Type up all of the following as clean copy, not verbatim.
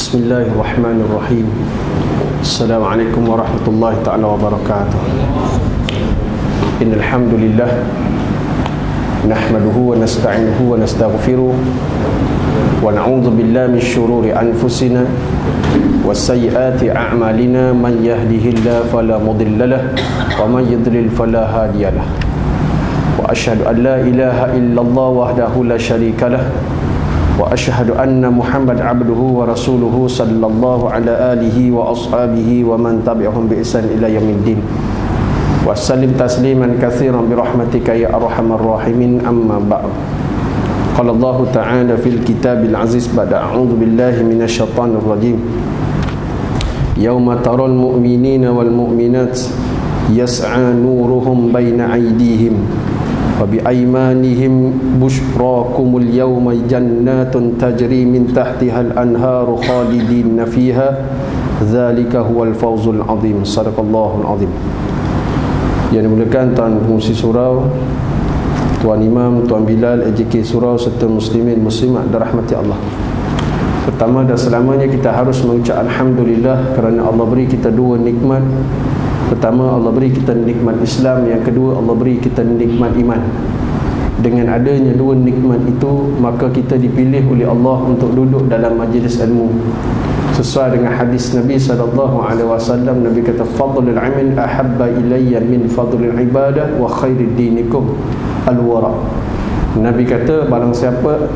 Bismillahirrahmanirrahim. Assalamualaikum warahmatullahi ta'ala wabarakatuh. Innal hamdalillah nahmaduhu wa nasta'inuhu wa nastaghfiruh wa na'udzu billahi min shururi anfusina wa sayyiati a'malina. Man yahdihillahu fala mudilla lahu wa man yudlil fala hadiyalah. Wa asyhadu an la ilaha illallah wahdahu la syarika lah wa asyhadu anna Muhammad abduhu wa rasuluhu sallallahu ala alihi wa ashabihi wa man tabi'ahum bi ihsan ila yaumiddin. Wa sallim tasliman katsiran bi rahmatika ya arhamar rahimin. Amma ba'd. Qala Allah ta'ala fil kitabil aziz ba'da a'udzu billahi minasyaitonir rajim. Yauma taral mu'minina wal mu'minat yas'a nuruhum baina aydihim wa bi aymanihim bushrakumul yawma jannatun tajri min tahtihal anharu khalidina fiha dzalika huwal fawzul azim. Sadaqallahul azim. Yang dimuliakan Tuan Pengurusi Surau, Tuan Imam, Tuan Bilal, AJK Surau serta muslimin muslimat dirahmati Allah. Pertama dan selamanya kita harus mengucap alhamdulillah kerana Allah beri kita dua nikmat. Pertama, Allah beri kita nikmat Islam. Yang kedua, Allah beri kita nikmat iman. Dengan adanya dua nikmat itu, maka kita dipilih oleh Allah untuk duduk dalam majlis ilmu. Sesuai dengan hadis Nabi SAW, Nabi kata, fadlul amin ahabba ilayya min fadlul ibadah wa khairid dinikum al-wara. Nabi kata, barang siapa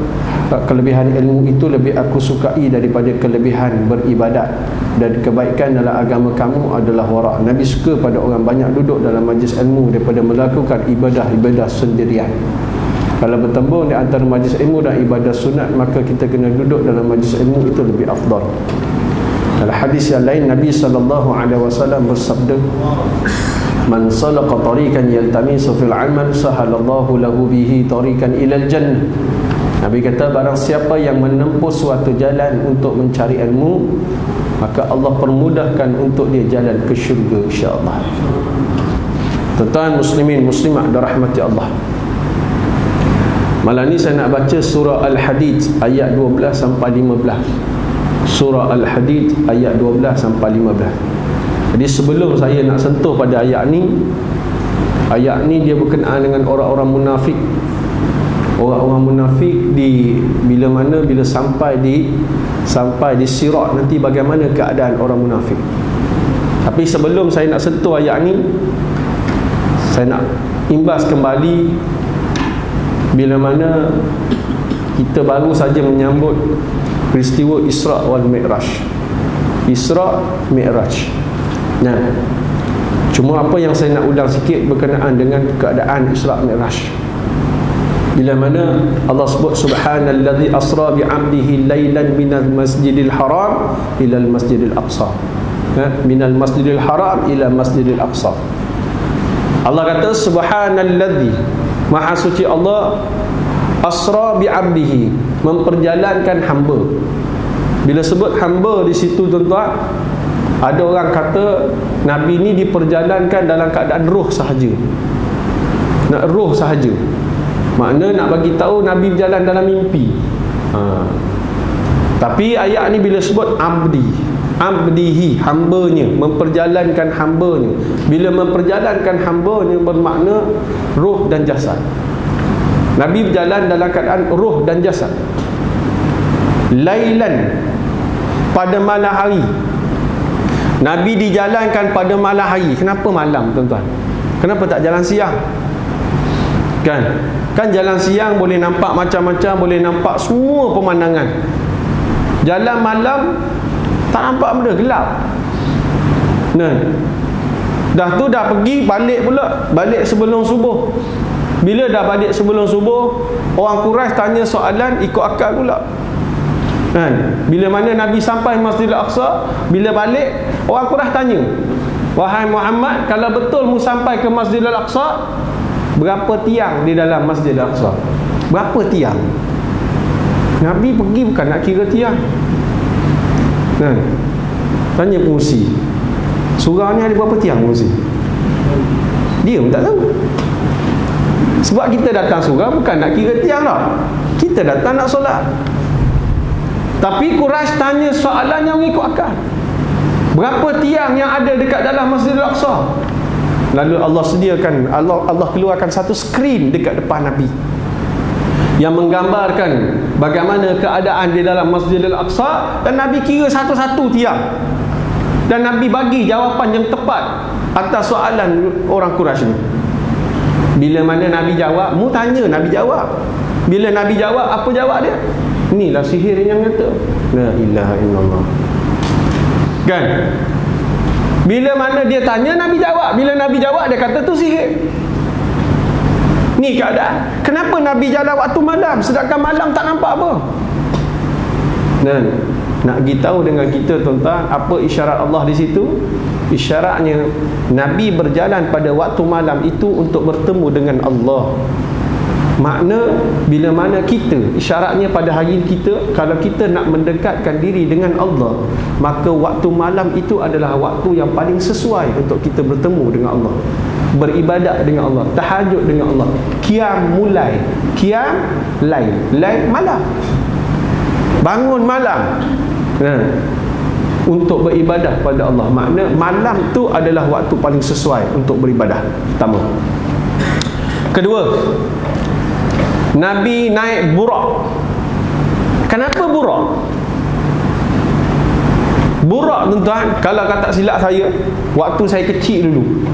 kelebihan ilmu itu lebih aku sukai daripada kelebihan beribadat, dan kebaikan dalam agama kamu adalah wara'. Nabi suka pada orang banyak duduk dalam majlis ilmu daripada melakukan ibadah-ibadah sendirian. Kalau bertembung di antara majlis ilmu dan ibadah sunat, maka kita kena duduk dalam majlis ilmu, itu lebih afdal. Dalam hadis yang lain, Nabi SAW bersabda, man salaka tariqan yaltamisu fil amal sahalallahu lahu bihi tariqan ilal jannah. Nabi kata, barang siapa yang menempuh suatu jalan untuk mencari ilmu, maka Allah permudahkan untuk dia jalan ke syurga, insya-Allah. Tuan-tuan muslimin muslimat dirahmati Allah, malam ni saya nak baca surah Al-Hadid ayat 12 sampai 15. Surah Al-Hadid ayat 12 sampai 15. Jadi sebelum saya nak sentuh pada ayat ni dia berkenaan dengan orang-orang munafik. Orang-orang munafik bila sampai di sirat nanti, bagaimana keadaan orang munafik. Tapi sebelum saya nak sentuh ayat ni, saya nak imbas kembali bila mana kita baru saja menyambut peristiwa Isra wal Mi'raj. Isra Mi'raj. Nah, cuma apa yang saya nak ulang sikit berkenaan dengan keadaan Isra Mi'raj. Bila mana Allah sebut subhanallazi asra bi'abdihi lailan minal masjidil haram ilal masjidil aqsa. Minal masjidil haram ila masjidil aqsa. Allah kata subhanallazi, maha suci Allah, asra bi'abdihi, memperjalankan hamba. Bila sebut hamba di situ, tuan-tuan, ada orang kata Nabi ni diperjalankan dalam keadaan roh sahaja. Nak roh sahaja. Makna nak bagi tahu Nabi berjalan dalam mimpi. Tapi ayat ni bila sebut abdihi, hambanya, memperjalankan hambanya. Bila memperjalankan hambanya bermakna roh dan jasad. Nabi berjalan dalam keadaan roh dan jasad. Lailan, pada malam hari. Nabi dijalankan pada malam hari. Kenapa malam, tuan-tuan? Kenapa tak jalan siang? Kan jalan siang boleh nampak macam-macam, boleh nampak semua pemandangan. Jalan malam tak nampak benda, gelap. Nah, dah tu dah pergi, balik pula, balik sebelum subuh. Bila dah balik sebelum subuh, orang Quraisy tanya soalan ikut akal pula. Bila mana Nabi sampai Masjidil Aqsa, bila balik, orang Quraisy tanya, wahai Muhammad, kalau betul mu sampai ke Masjidil Aqsa, berapa tiang di dalam Masjidil Aqsa? Berapa tiang? Nabi pergi bukan nak kira tiang. Tanya pengurusi, surau ni ada berapa tiang pengurusi? Dia pun tak tahu. Sebab kita datang surau bukan nak kira tiang lah. Kita datang nak solat. Tapi Quraisy tanya soalan yang mengikut akal. Berapa tiang yang ada dekat dalam Masjidil Aqsa? Lalu Allah sediakan, Allah keluarkan satu skrin dekat depan Nabi yang menggambarkan bagaimana keadaan di dalam Masjidil Aqsa, dan Nabi kira satu-satu tiang, dan Nabi bagi jawapan yang tepat atas soalan orang Quraisy ni. Bila mana Nabi jawab, mu tanya, Nabi jawab. Bila Nabi jawab, apa jawab dia? Inilah sihir yang nyata. La ilaha illallah. Kan? Bila mana dia tanya, Nabi jawab. Bila Nabi jawab, dia kata tu sihir. Ni keadaan. Kenapa Nabi jalan waktu malam, sedangkan malam tak nampak apa? Dan nak beritahu dengan kita, tuan-tuan, apa isyarat Allah di situ? Isyaratnya Nabi berjalan pada waktu malam itu untuk bertemu dengan Allah. Makna bila mana kita, isyaratnya pada hari kita, kalau kita nak mendekatkan diri dengan Allah, maka waktu malam itu adalah waktu yang paling sesuai untuk kita bertemu dengan Allah, beribadat dengan Allah, tahajud dengan Allah, qiyam mulai, qiyam lail malam, bangun malam, untuk beribadah pada Allah. Makna malam tu adalah waktu paling sesuai untuk beribadah. Pertama. Kedua, Nabi naik Burak. Kenapa Burak? Burak, tuan-tuan, kalau kata silap saya, waktu saya kecil dulu,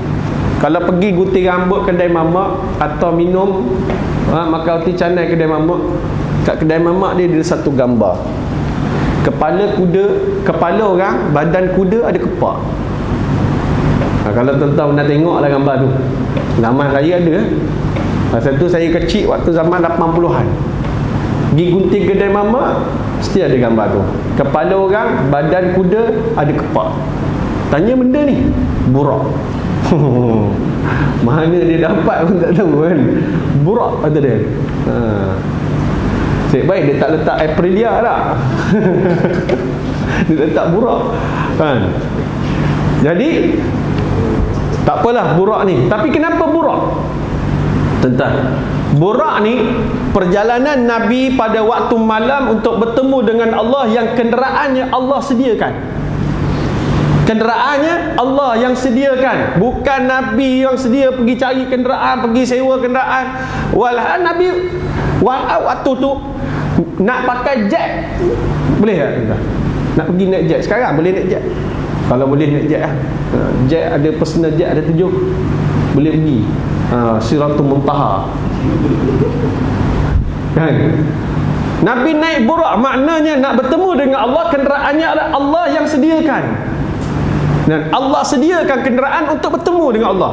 kalau pergi gunting rambut kedai mamak atau minum makan roti canai kedai mamak, kat kedai mamak dia ada satu gambar kepala kuda, kepala orang, badan kuda, ada kepak. Kalau tuan-tuan nak tengok lah gambar tu, zaman saya ada. Masa tu saya kecil, waktu zaman 80-an, pergi gunting kedai mamak, mesti ada gambar tu. Kepala orang, badan kuda, ada kepak. Tanya benda ni, Burak. Mana dia dapat pun tak tahu kan. Burak kata dia. Baik dia tak letak Aprilia lah. Dia letak Burak kan. Jadi tak apalah Burak ni. Tapi kenapa Burak? Tentang Burak ni perjalanan Nabi pada waktu malam untuk bertemu dengan Allah, yang kenderaannya Allah sediakan. Kenderaannya Allah yang sediakan, bukan Nabi yang sedia pergi cari kenderaan, pergi sewa kenderaan. Walah Nabi waktu tu nak pakai jet, boleh tak? Nak pergi naik jet sekarang, boleh naik jet. Kalau boleh naik jet lah. Jet ada personal jet, ada 7, boleh pergi Siratul Muntaha kan. Nabi naik Burak, maknanya nak bertemu dengan Allah, kenderaannya adalah Allah yang sediakan. Dan Allah sediakan kenderaan untuk bertemu dengan Allah.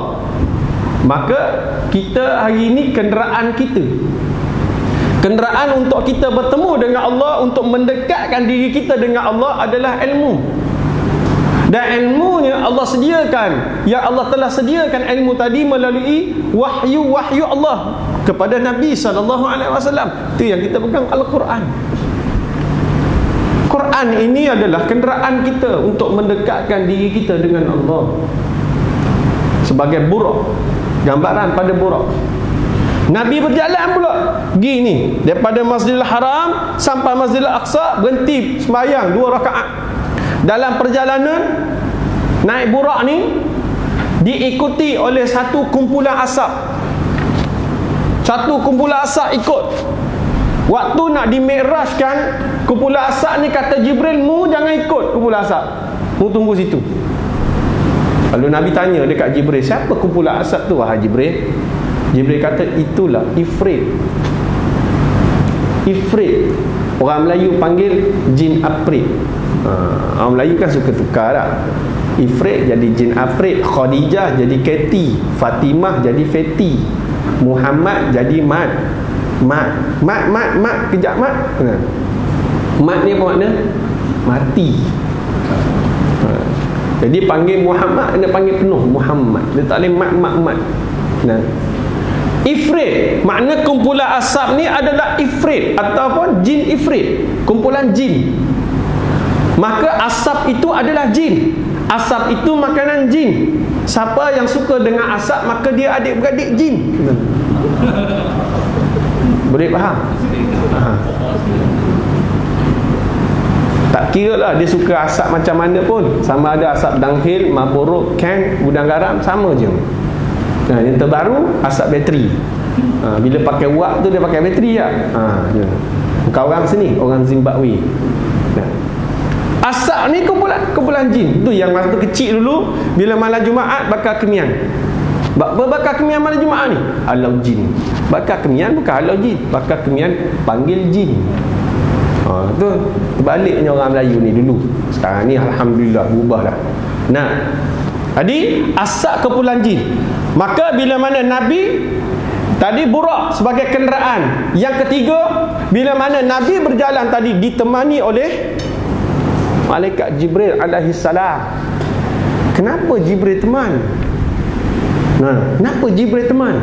Maka kita hari ini, kenderaan kita, kenderaan untuk kita bertemu dengan Allah, untuk mendekatkan diri kita dengan Allah adalah ilmu. Dan ilmunya Allah sediakan, yang Allah telah sediakan ilmu tadi melalui wahyu Allah kepada Nabi SAW. Itu yang kita pegang, Al-Quran. Quran ini adalah kenderaan kita untuk mendekatkan diri kita dengan Allah. Sebagai Burak, gambaran pada Burak. Nabi berjalan pula pergi ni, daripada Masjidil Haram sampai Masjidil Aqsa, berhenti sembahyang 2 rakaat. Dalam perjalanan naik Burak ni diikuti oleh satu kumpulan asap. Satu kumpulan asap ikut. Waktu nak dimi'rajkan, kumpulan asap ni kata Jibril, mu jangan ikut kumpulan asap, mu tunggu situ. Lalu Nabi tanya dekat Jibril, siapa kumpulan asap tu wahai Jibril? Jibril kata, itulah Ifrit. Ifrit, orang Melayu panggil jin Afrit. Orang Melayu kan suka tukar lah. Ifrit jadi jin Afrit, Khadijah jadi Keti, Fatimah jadi Feti, Muhammad jadi Mat. Kejap Mat. Mat ni apa makna? Mati. Jadi panggil Muhammad, dia panggil penuh Muhammad. Dia tak boleh mat. Nah. Ifrit, makna kumpulan asap ni adalah Ifrit ataupun jin Ifrit, kumpulan jin. Maka asap itu adalah jin. Asap itu makanan jin. Siapa yang suka dengan asap, maka dia adik-beradik jin. Boleh faham? Tak kira lah dia suka asap macam mana pun, sama ada asap dangkil, mapuruk, can, gudang garam, sama je. Nah, yang terbaru asap bateri. Bila pakai wak tu dia pakai bateri tak? Bukan orang sini, orang Zimbabwe. Nah, asap ni kumpulan jin. Tu yang masa tu kecil dulu, bila malam Jumaat bakar kemian. Bakar kemian malam Jumaat ni halau jin. Bakar kemian bukan halau jin, bakar kemian panggil jin. Tu baliknya orang Melayu ni dulu. Sekarang ni alhamdulillah berubah dah. Nah, jadi asap kumpulan jin. Maka bila mana Nabi tadi burak sebagai kenderaan. Yang ketiga, bila mana Nabi berjalan tadi ditemani oleh malaikat Jibril alaihi salam. Kenapa Jibril teman? Kenapa Jibril teman?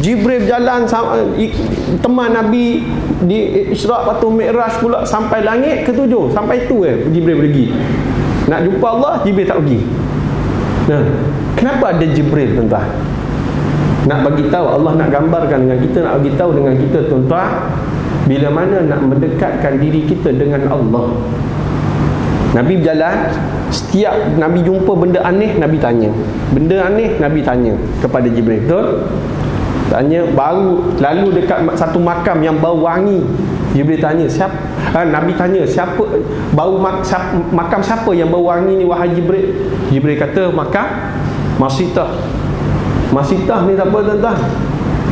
Jibril berjalan teman Nabi di Isra' lepas tu Mi'raj pula sampai langit ke-7. Sampai tu Jibril pergi. Nak jumpa Allah, Jibril tak pergi. Kenapa ada Jibril, tuan-tuan? Nak bagi tahu, Allah nak gambarkan dengan kita, nak bagi tahu dengan kita, tuan-tuan, bila mana nak mendekatkan diri kita dengan Allah. Nabi berjalan, setiap Nabi jumpa benda aneh, Nabi tanya. Benda aneh, Nabi tanya kepada Jibril. Betul? Tanya, baru lalu dekat satu makam yang bau wangi, Jibril tanya, siapa? Nabi tanya, siapa makam siapa yang bau wangi ni wahai Jibril? Jibril kata, makam Masitah. Masitah ni siapa, tuan-tuan?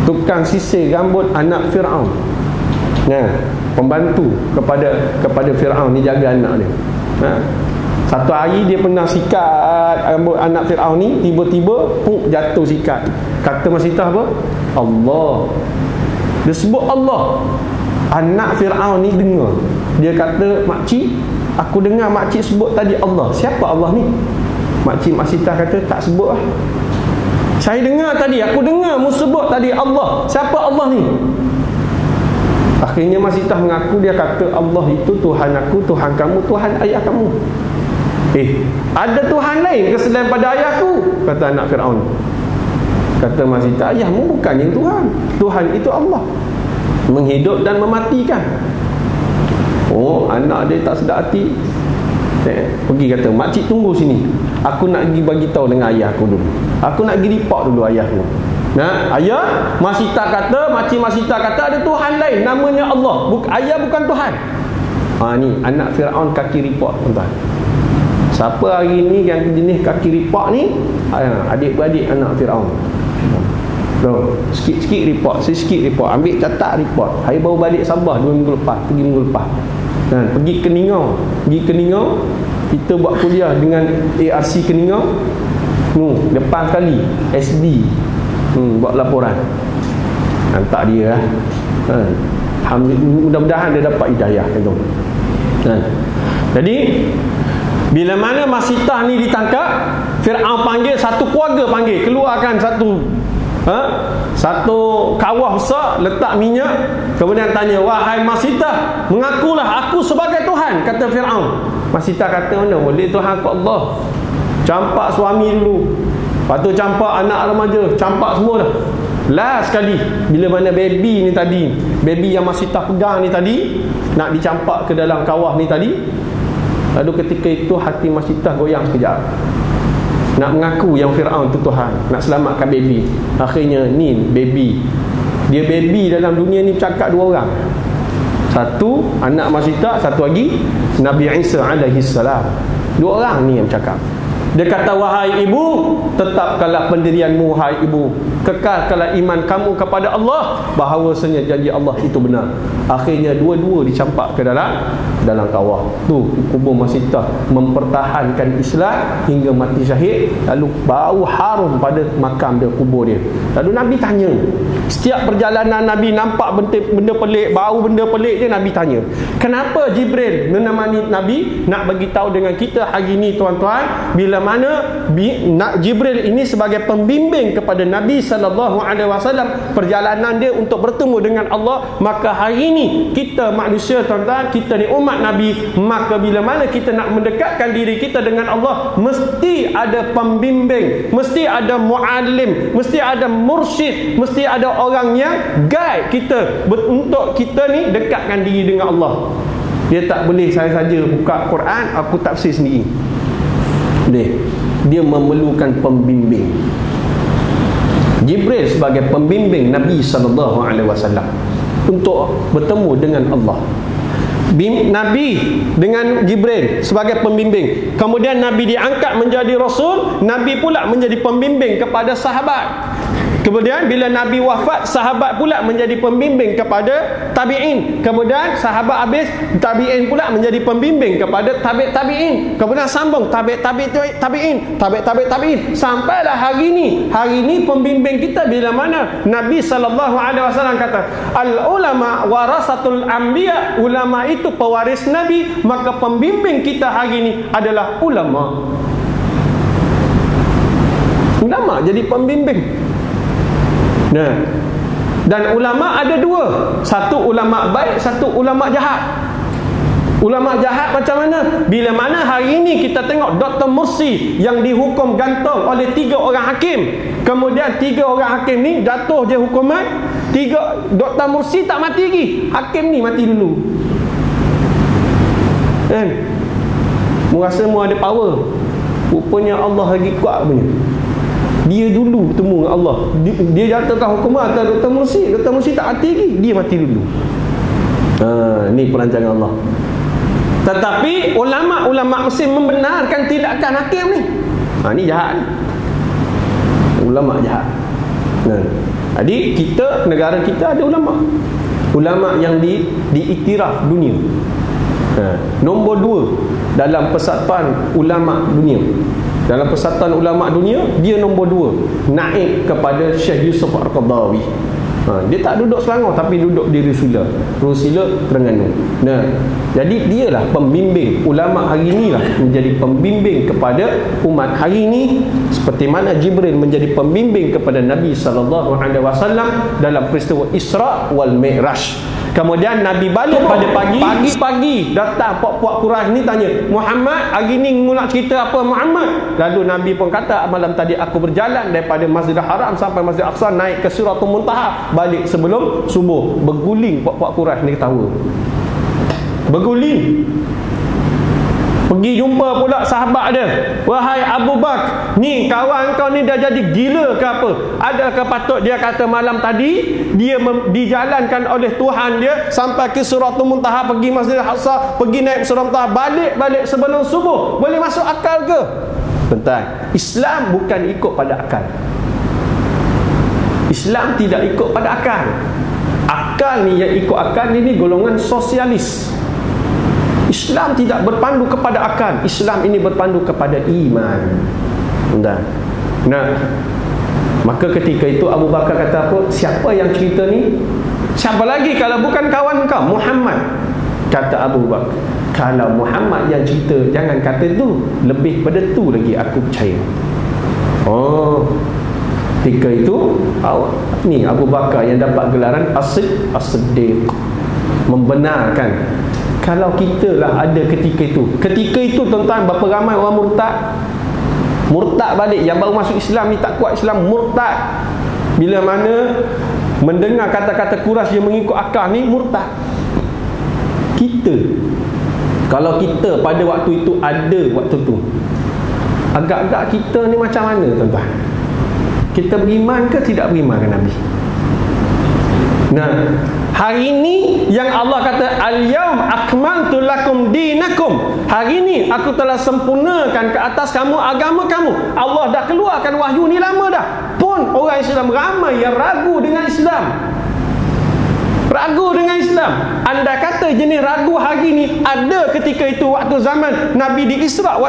Tukang sisir rambut anak Fir'aun. Pembantu kepada Fir'aun ni, jaga anak dia. Satu hari dia pernah sikat rambut anak Fir'aun ni, tiba-tiba jatuh sikat. Kata Masitah apa? Allah. Dia sebut Allah. Anak Fir'aun ni dengar. Dia kata, makcik, aku dengar makcik sebut tadi Allah. Siapa Allah ni? Makcik Masitah kata, tak sebut lah. Saya dengar tadi, aku dengar mu sebut tadi Allah. Siapa Allah ni? Akhirnya Masitah mengaku, dia kata, Allah itu Tuhan aku, Tuhan kamu, Tuhan ayah kamu. Ada Tuhan lain ke selain pada ayahku? Kata anak Fir'aun. Kata Masitah, ayahmu bukannya Tuhan. Tuhan itu Allah, menghidup dan mematikan. Anak dia tak sedar hati. Pergi kata, makcik tunggu sini, aku nak pergi bagi tahu dengan ayah aku dulu. Aku nak pergi report dulu ayahku. Ayah Masitah kata, makcik Masitah kata ada Tuhan lain namanya Allah. Ayah bukan Tuhan. Ni anak Fir'aun kaki report, tuan-tuan. Siapa hari ni yang jenis kaki report ni? Adik-beradik anak Fir'aun. Sikit-sikit report, sikit report, ambil catat report. Hari baru balik Sabah 2 minggu lepas, pergi minggu lepas. Pergi ke Ningau, kita buat kuliah dengan ARC ke Ningau. Depan kali SD buat laporan, hantar dia lah. Mudah-mudahan dia dapat hidayah itu. Jadi bila mana Masitah ni ditangkap, Fir'aun panggil satu keluarga, keluarkan satu kawah besar, letak minyak, kemudian tanya, wahai Masitah, mengakulah aku sebagai Tuhan. Kata Fir'aun. Masitah kata, mana boleh Tuhan aku Allah. Campak suami dulu, lepas tu campak anak remaja, campak semua dah. Last sekali, bila mana baby ni tadi, baby yang Masitah pegang ni tadi, nak dicampak ke dalam kawah ni tadi. Lalu ketika itu hati Masitah goyang sekejap, nak mengaku yang Fir'aun itu Tuhan, nak selamatkan baby. Akhirnya ni baby, dia baby dalam dunia ni cakap 2 orang. Satu anak Masitah, satu lagi Nabi Isa alaihi salam. 2 orang ni yang cakap. Dia kata, wahai ibu, tetapkanlah pendirianmu, wahai ibu, kekalkanlah iman kamu kepada Allah, bahawasanya janji Allah itu benar. Akhirnya dua-dua dicampak ke dalam kawah. Tu kubur Masitah mempertahankan Islam hingga mati syahid. Lalu bau harum pada makam dia, kubur dia. Lalu Nabi tanya, setiap perjalanan Nabi nampak benda pelik, bau benda pelik je, Nabi tanya, kenapa Jibril menemani Nabi? Nak bagi tahu dengan kita hari ni, tuan-tuan, bila mana Jibril ini sebagai pembimbing kepada Nabi SAW, perjalanan dia untuk bertemu dengan Allah. Maka hari ini kita manusia, tuan-tuan, kita ni umat Nabi, maka bila mana kita nak mendekatkan diri kita dengan Allah, mesti ada pembimbing, mesti ada muallim, mesti ada mursyid, mesti ada orang yang guide kita untuk kita ni dekatkan diri dengan Allah. Dia tak boleh saya saja buka Quran, aku tafsir sendiri. Dia memerlukan pembimbing. Jibril sebagai pembimbing Nabi SAW untuk bertemu dengan Allah. Nabi dengan Jibril sebagai pembimbing. Kemudian Nabi diangkat menjadi Rasul, Nabi pula menjadi pembimbing kepada sahabat. Kemudian bila Nabi wafat, sahabat pula menjadi pembimbing kepada tabi'in. Kemudian sahabat habis, tabi'in pula menjadi pembimbing kepada tabi'in. Kemudian sambung tabi'in. Sampailah hari ini. Hari ini pembimbing kita bila mana? Nabi SAW kata, al-ulama warasatul anbiya. Ulama itu pewaris Nabi. Maka pembimbing kita hari ini adalah ulama. Ulama jadi pembimbing. Nah, dan ulama ada dua. Satu ulama baik, satu ulama jahat. Ulama jahat macam mana? Bila mana hari ini kita tengok Dr. Mursi yang dihukum gantung oleh 3 orang hakim. Kemudian 3 orang hakim ni jatuh je hukuman. Dr. Mursi tak mati lagi, hakim ni mati dulu. Kan? Mu rasa mu ada power. Rupanya Allah lagi kuat punya. Dia dulu bertemu dengan Allah. Dia jatuhkan hukuman atas Dr. Mursi. Dr. Mursi tak mati lagi, dia mati dulu. Ni perancangan Allah. Tetapi ulama-ulama Mesir membenarkan tindakan hakim ni. Ni jahat. Ulama jahat. Jadi kita, negara kita ada ulama. Ulama yang diiktiraf dunia. Nombor 2 dalam persatuan ulama dunia. Dalam Persatuan Ulama Dunia, dia nombor 2, naik kepada Syekh Yusuf Al-Qaradawi. Dia tak duduk Selangor, tapi duduk di Rusila Terengganu. Nah, jadi dialah pembimbing. Ulama hari inilah menjadi pembimbing kepada umat hari ini, seperti mana Jibril menjadi pembimbing kepada Nabi SAW dalam peristiwa Isra wal Mi'raj. Kemudian Nabi balik pada pagi datang puak-puak Quraisy ni tanya, Muhammad, hari ni mula cerita apa Muhammad? Lalu Nabi pun kata, malam tadi aku berjalan daripada Masjidil Haram sampai Masjid Aqsa, naik ke Siratul Muntaha, balik sebelum subuh. Berguling puak-puak Quraisy ni ketawa. Berguling. Pergi jumpa pula sahabat dia. Wahai Abu Bakar, ni kawan kau ni dah jadi gila ke apa? Adakah patut dia kata malam tadi dia dijalankan oleh Tuhan dia sampai ke Suratul Muntaha, pergi Masjidil Aqsa, pergi naik Suratul Muntaha, balik sebelum subuh? Boleh masuk akal ke? Bentar. Islam bukan ikut pada akal. Islam tidak ikut pada akal. Akal ni yang ikut akal ni golongan sosialis. Islam tidak berpandu kepada akal. Islam ini berpandu kepada iman. Nah, maka ketika itu Abu Bakar kata apa? Siapa yang cerita ni? Siapa lagi kalau bukan kawan kau? Muhammad. Kata Abu Bakar, kalau Muhammad yang cerita, jangan kata tu, lebih pada tu lagi aku percaya. Ketika itu ni Abu Bakar yang dapat gelaran As-Siddiq, membenarkan. Kalau kita lah ada ketika itu tuan-tuan, berapa ramai orang murtad balik, yang baru masuk Islam ni, tak kuat Islam, murtad. Bila mana mendengar kata-kata Quraisy yang mengikut akal ni, murtad. Kalau kita pada waktu itu ada waktu tu, agak-agak kita ni macam mana tuan-tuan? Kita beriman ke tidak beriman dengan Nabi? Nah, hari ini yang Allah kata, al-yaum akmaltu lakum dinakum, hari ini aku telah sempurnakan ke atas kamu agama kamu. Allah dah keluarkan wahyu ni lama dah, pun orang Islam ramai yang ragu dengan Islam. Anda kata jenis ragu hari ni ada ketika itu, waktu zaman Nabi di Isra wa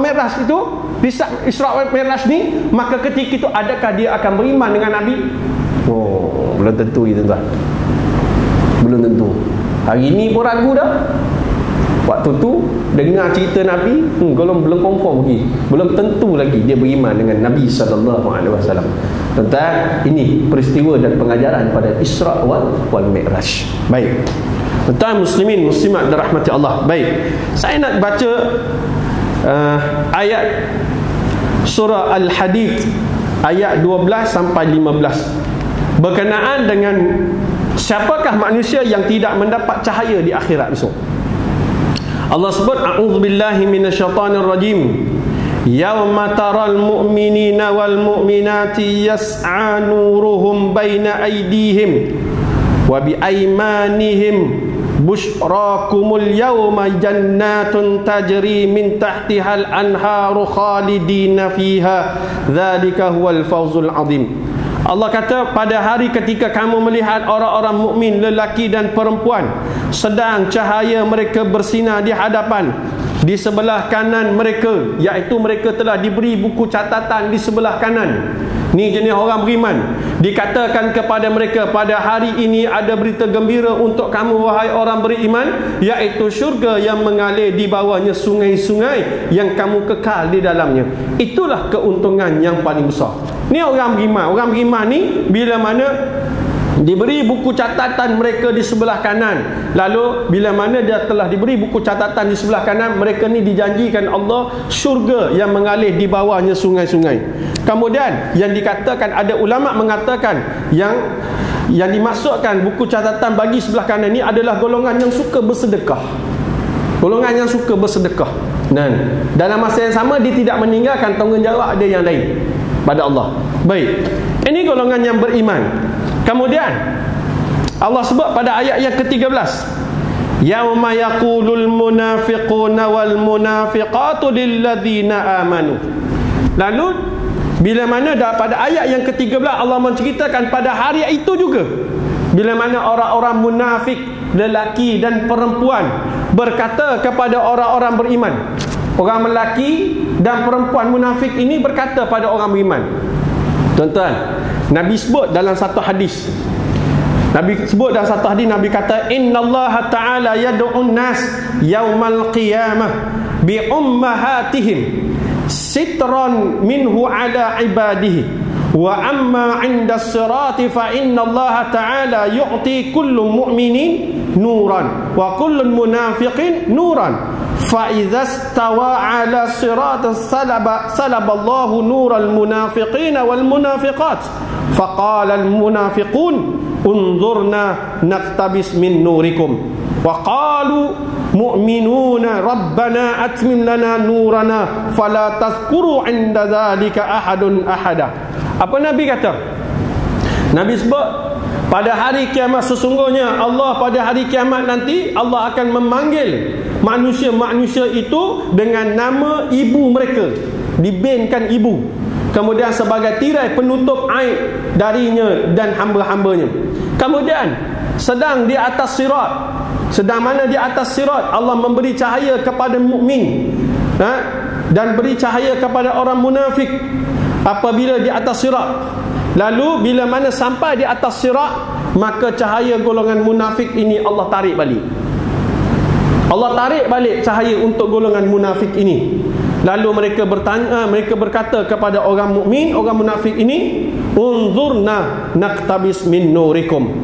Mi'raj itu, di Isra wa Mi'raj ni, maka ketika itu adakah dia akan beriman dengan Nabi? Belum tentu gitu tuan. Belum tentu. Hari ni pun ragu dah. Waktu tu dengar cerita Nabi, belum confirm lagi. Belum tentu lagi dia beriman dengan Nabi SAW. Tentang ini peristiwa dan pengajaran pada Isra wal Mi'raj. Baik. Tentang muslimin muslimat dirahmati Allah. Baik. Saya nak baca ayat surah Al-Hadid ayat 12 sampai 15. Berkenaan dengan siapakah manusia yang tidak mendapat cahaya di akhirat besok. Allah sebut, a'udzubillahi minasyaitonir rajim. Yauma taral mu'minina wal mu'minati yas'a nuruhum baina aydihim wa bi aymanihim busyrakumul yawma jannatun tajri min tahtihal anharu khalidina fiha dzalika huwal fawzul azim. Allah kata, pada hari ketika kamu melihat orang-orang mukmin lelaki dan perempuan sedang cahaya mereka bersinar di hadapan, di sebelah kanan mereka, iaitu mereka telah diberi buku catatan di sebelah kanan. Ni jenis orang beriman. Dikatakan kepada mereka, pada hari ini ada berita gembira untuk kamu wahai orang beriman, iaitu syurga yang mengalir di bawahnya sungai-sungai yang kamu kekal di dalamnya. Itulah keuntungan yang paling besar. Ni orang beriman. Orang beriman ni bila mana diberi buku catatan mereka di sebelah kanan, lalu bila mana dia telah diberi buku catatan di sebelah kanan, mereka ni dijanjikan Allah syurga yang mengalir di bawahnya sungai-sungai. Kemudian yang dikatakan, ada ulama mengatakan yang dimaksudkan buku catatan bagi sebelah kanan ni adalah golongan yang suka bersedekah. Golongan yang suka bersedekah. Dan dalam masa yang sama dia tidak meninggalkan tanggungjawab ada yang lain pada Allah. Baik, ini golongan yang beriman. Kemudian Allah sebut pada ayat yang ke-13, yauma yaqulul munafiquna wal munafiqatu lilladzina amanu. Lalu bila mana pada ayat yang ke-13 Allah menceritakan pada hari itu juga, bila mana orang-orang munafik lelaki dan perempuan berkata kepada orang-orang beriman. Orang lelaki dan perempuan munafik ini berkata pada orang beriman. Tuan-tuan, Nabi sebut dalam satu hadis. Nabi kata, innallaha ta'ala yad'un nas yaumal qiyamah bi ummahatihim sitran minhu ala ibadihi wa amma 'inda as-sirati fa innallaha ta'ala yu'ti kullu mu'minin nuran wa kullu munafiqin nuran fa idza stawa 'ala sirati salaballahu nural munafiqina wal munafiqat faqala al munafiqun unzurna naqtabis min nurikum wa qalu mu'minuna rabbana atmim lana nurana fala tazkuru 'inda dzalika ahadun ahada. Apa Nabi kata? Nabi sebut pada hari kiamat, sesungguhnya Allah pada hari kiamat nanti Allah akan memanggil manusia-manusia itu dengan nama ibu mereka, dibenkan ibu, kemudian sebagai tirai penutup aib darinya dan hamba-hambanya. Kemudian sedang di atas sirat, sedang mana di atas sirat Allah memberi cahaya kepada mukmin, dan beri cahaya kepada orang munafik apabila di atas sirat. Lalu bila mana sampai di atas sirat, maka cahaya golongan munafik ini Allah tarik balik. Allah tarik balik cahaya untuk golongan munafik ini. Lalu mereka bertanya, mereka berkata kepada orang mukmin, orang munafik ini, unzurna naqtabis min nurikum.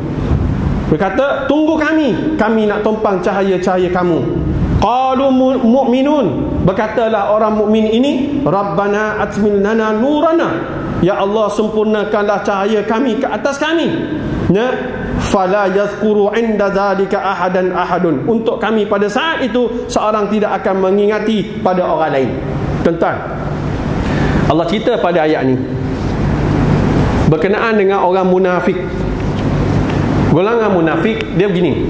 Berkata, tunggu kami nak tumpang cahaya-cahaya kamu. Qalu mu'minun, berkatalah orang mukmin ini, rabbana atmil lana nurana, ya Allah sempurnakanlah cahaya kami ke atas kami. Fala yazkuru 'inda dzalika ahadun. Untuk kami pada saat itu seorang tidak akan mengingati pada orang lain. Tuan-tuan, Allah cerita pada ayat ni berkenaan dengan orang munafik. Golongan munafik dia begini.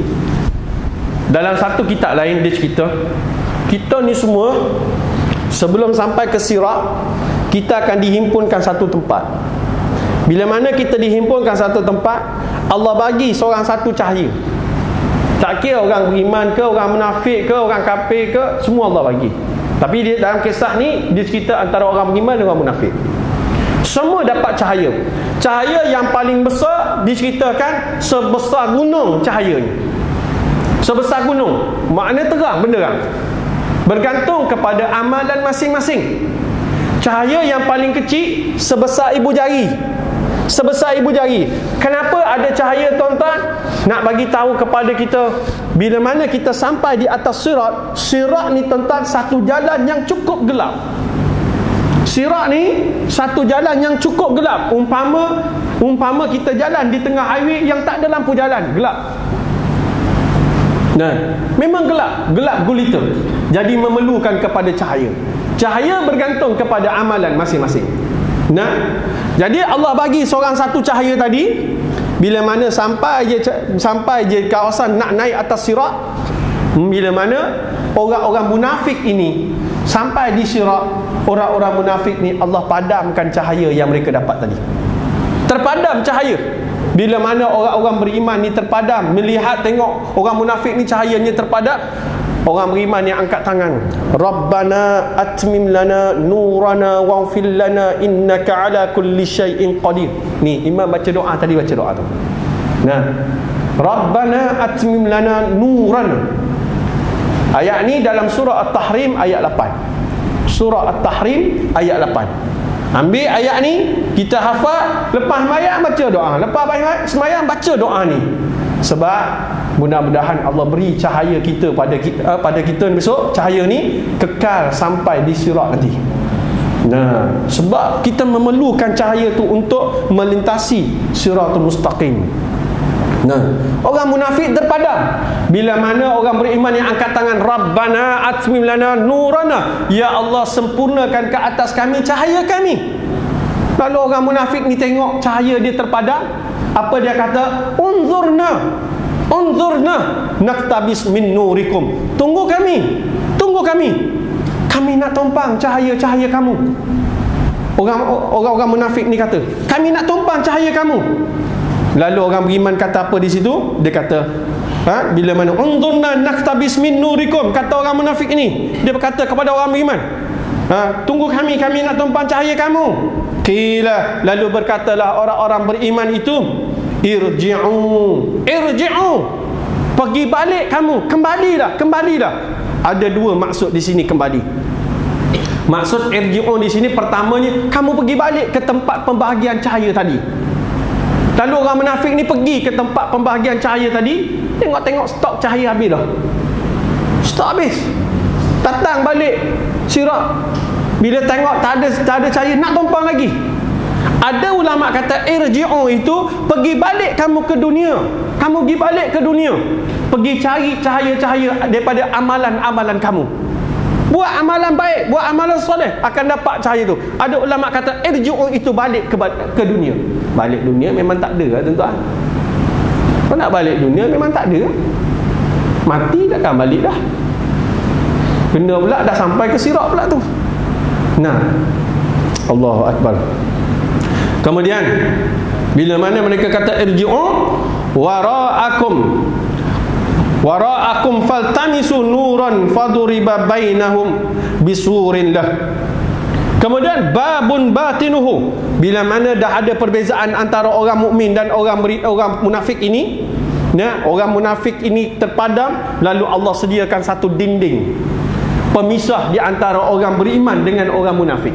Dalam satu kitab lain dia cerita, kita ni semua sebelum sampai ke sirat, kita akan dihimpunkan satu tempat. Bila mana kita dihimpunkan satu tempat, Allah bagi seorang satu cahaya. Tak kira orang beriman ke, orang munafik ke, orang kafir ke, semua Allah bagi. Tapi dia, dalam kisah ni dia cerita antara orang beriman dan orang munafik. Semua dapat cahaya. Cahaya yang paling besar diceritakan sebesar gunung cahayanya. Sebesar gunung. Makna terang, benderang. Bergantung kepada amalan masing-masing. Cahaya yang paling kecil sebesar ibu jari. Sebesar ibu jari. Kenapa ada cahaya, tuan-tuan? Nak bagi tahu kepada kita, bila mana kita sampai di atas sirat, sirat ni tuan-tuan satu jalan yang cukup gelap. Sirat ni satu jalan yang cukup gelap. Umpama kita jalan di tengah highway yang tak ada lampu jalan, gelap. Nah, memang gelap gulita. Jadi memerlukan kepada cahaya. Cahaya bergantung kepada amalan masing-masing. Nah, jadi Allah bagi seorang satu cahaya tadi. Bila mana sampai je kawasan nak naik atas sirat, bila mana orang-orang munafik ini sampai di sirat, orang-orang munafik ni Allah padamkan cahaya yang mereka dapat tadi. Terpadam cahaya. Bila mana orang-orang beriman ni terpadam, melihat tengok orang munafik ni cahayanya terpadam, orang beriman yang angkat tangan, Rabbana atmim lana nurana waghfir lana innaka ala kulli syai'in qadir. Ni imam baca doa tadi, baca doa tu. Nah, Rabbana atmim lana nurana. Ayat ni dalam surah At-Tahrim ayat 8. Surah At-Tahrim ayat 8. Ambil ayat ni, kita hafal, lepas sembahyang baca doa, lepas sembahyang baca doa ni. Sebab mudah-mudahan Allah beri cahaya kita pada kita besok, cahaya ni kekal sampai di sirat nanti. Nah, sebab kita memerlukan cahaya tu untuk melintasi siratul mustaqim. Nah, orang munafik terpadam. Bila mana orang beriman yang angkat tangan, Rabbana atmim lana nurana, ya Allah sempurnakan ke atas kami cahaya kami. Lalu orang munafik ni tengok cahaya dia terpadam, apa dia kata? Unzurna naktabis min nurikum. Tunggu kami. Kami nak tumpang cahaya-cahaya kamu. Orang munafik ni kata, kami nak tumpang cahaya kamu. Lalu orang beriman kata apa di situ? Dia kata, bila mana unzurna naktabis min nurikum, kata orang munafik ini, dia berkata kepada orang beriman, tunggu kami nak tumpang cahaya kamu. Qila, lalu berkatalah orang-orang beriman itu, irji'u, pergi balik kamu, kembalilah. Ada dua maksud di sini kembali. Maksud irji'u di sini pertamanya, kamu pergi balik ke tempat pembahagian cahaya tadi. Lalu orang munafik ni pergi ke tempat pembahagian cahaya tadi, tengok stok cahaya habis dah. Stok habis. Datang balik sirat, bila tengok tak ada cahaya, nak tumpang lagi. Ada ulama kata irji'u itu pergi balik kamu ke dunia. Kamu pergi balik ke dunia, pergi cari cahaya-cahaya daripada amalan-amalan kamu. Buat amalan baik, buat amalan soleh, akan dapat cahaya tu. Ada ulama kata irji'u itu balik ke dunia. Balik dunia memang tak ada lah tuan-tuan. Kau nak balik dunia memang tak ada. Mati takkan balik dah. Kena pula dah sampai ke sirat pula tu. Nah, Allahu Akbar. Kemudian bila mana mereka kata irji'u wara'akum faltamisu nuran faduriba bainahum bisurin lah. Kemudian babun batinuhu, bila mana dah ada perbezaan antara orang mukmin dan orang munafik ini, orang munafik ini terpadam, lalu Allah sediakan satu dinding pemisah di antara orang beriman dengan orang munafik.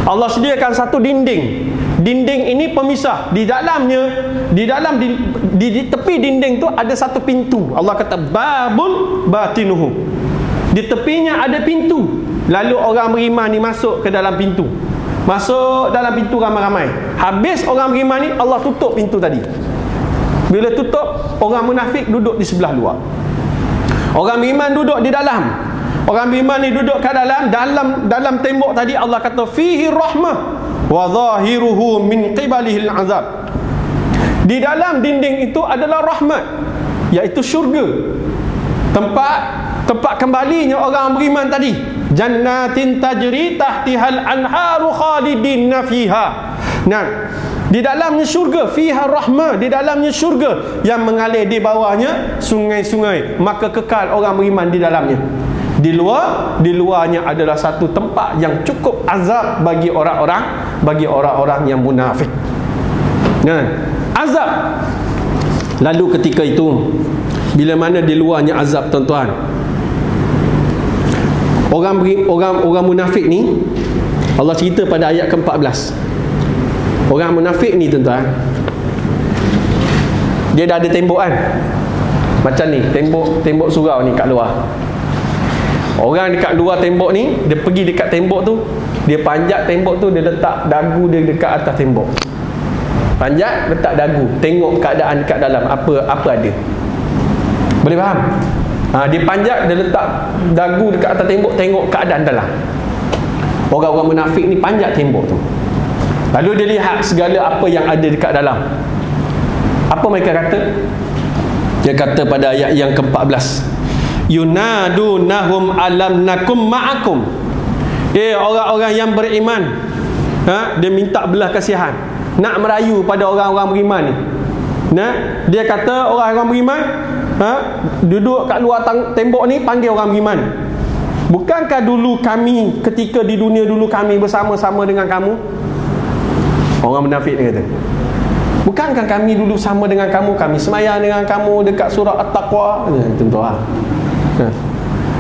Allah sediakan satu dinding. Dinding ini pemisah. Di tepi dinding tu ada satu pintu. Allah kata babun batinuhu. Di tepinya ada pintu. Lalu orang beriman ni masuk ke dalam pintu. Masuk dalam pintu ramai-ramai. Habis orang beriman ni, Allah tutup pintu tadi. Bila tutup, orang munafik duduk di sebelah luar. Orang beriman duduk di dalam. Orang beriman ni duduk kat dalam tembok tadi. Allah kata fihi rahmah wa zahiruhu min qibalihil azab. Di dalam dinding itu adalah rahmat, iaitu syurga. Tempat kembalinya orang beriman tadi. Jannatin tajri tahtihal anharu khalidina fiha. Nah, di dalamnya syurga, fiha rahmah, di dalamnya syurga yang mengalir di bawahnya sungai-sungai, maka kekal orang beriman di dalamnya. Di luarnya adalah satu tempat yang cukup azab bagi orang-orang yang munafik. Nah, azab. Lalu ketika itu, bila mana di luarnya azab, tuan-tuan, orang munafik ni, Allah cerita pada ayat ke-14. Orang munafik ni, tuan-tuan, dia dah ada tembok kan, macam ni, tembok surau ni kat luar. Orang dekat luar tembok ni, dia pergi dekat tembok tu, dia panjat tembok tu, dia letak dagu dia dekat atas tembok. Panjat, letak dagu, tengok keadaan dekat dalam, apa ada. Boleh faham? Dia panjat, dia letak dagu dekat atas tembok, tengok keadaan dalam. Orang-orang munafik ni panjat tembok tu, lalu dia lihat segala apa yang ada dekat dalam. Apa mereka kata? Dia kata pada ayat yang ke-14, yunadunahum alam nakum ma'akum. Orang-orang yang beriman, dia minta belas kasihan, nak merayu pada orang-orang beriman ni. Dia kata orang-orang beriman, duduk kat luar tembok ni, panggil orang beriman. Bukankah dulu kami, ketika di dunia dulu kami bersama-sama dengan kamu? Orang munafik dia kata, bukankah kami dulu sama dengan kamu? Kami semayang dengan kamu dekat surah At-Taqwa. Tentu lah.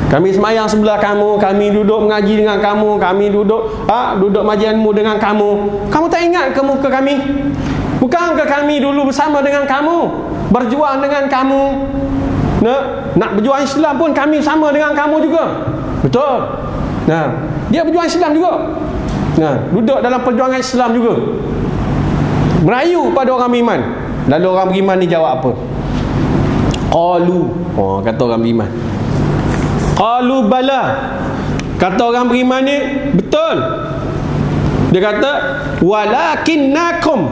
Kami semayang sebelah kamu, kami duduk mengaji dengan kamu, kami duduk majlis ilmu dengan kamu. Kamu tak ingat ke muka kami? Bukankah kami dulu bersama dengan kamu, berjuang dengan kamu? Nak berjuang Islam pun kami sama dengan kamu juga. Betul. Dia berjuang Islam juga. Duduk dalam perjuangan Islam juga, merayu pada orang beriman. Lalu orang beriman ni jawab apa? Qalu, kata orang beriman, qalu bala. Kata orang beriman ni, betul. Dia kata walakinnakum.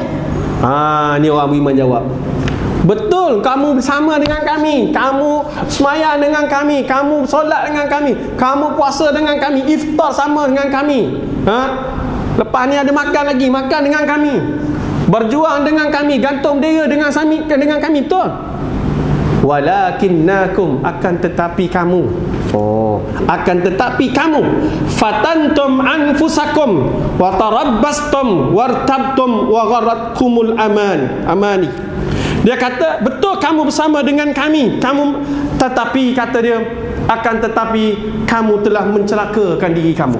Ni orang beriman jawab, betul, kamu bersama dengan kami, kamu semayang dengan kami, kamu solat dengan kami, kamu puasa dengan kami, iftar sama dengan kami. Lepas ni ada makan lagi, makan dengan kami, berjuang dengan kami, gantung diri dengan kami, betul. Walakinnakum, akan tetapi kamu, akan tetapi kamu, fatantum anfusakum wa tarabbastum wartabtum wa gharatkumul amani. Dia kata, betul kamu bersama dengan kami, tetapi kata dia, akan tetapi kamu telah mencelakakan diri kamu.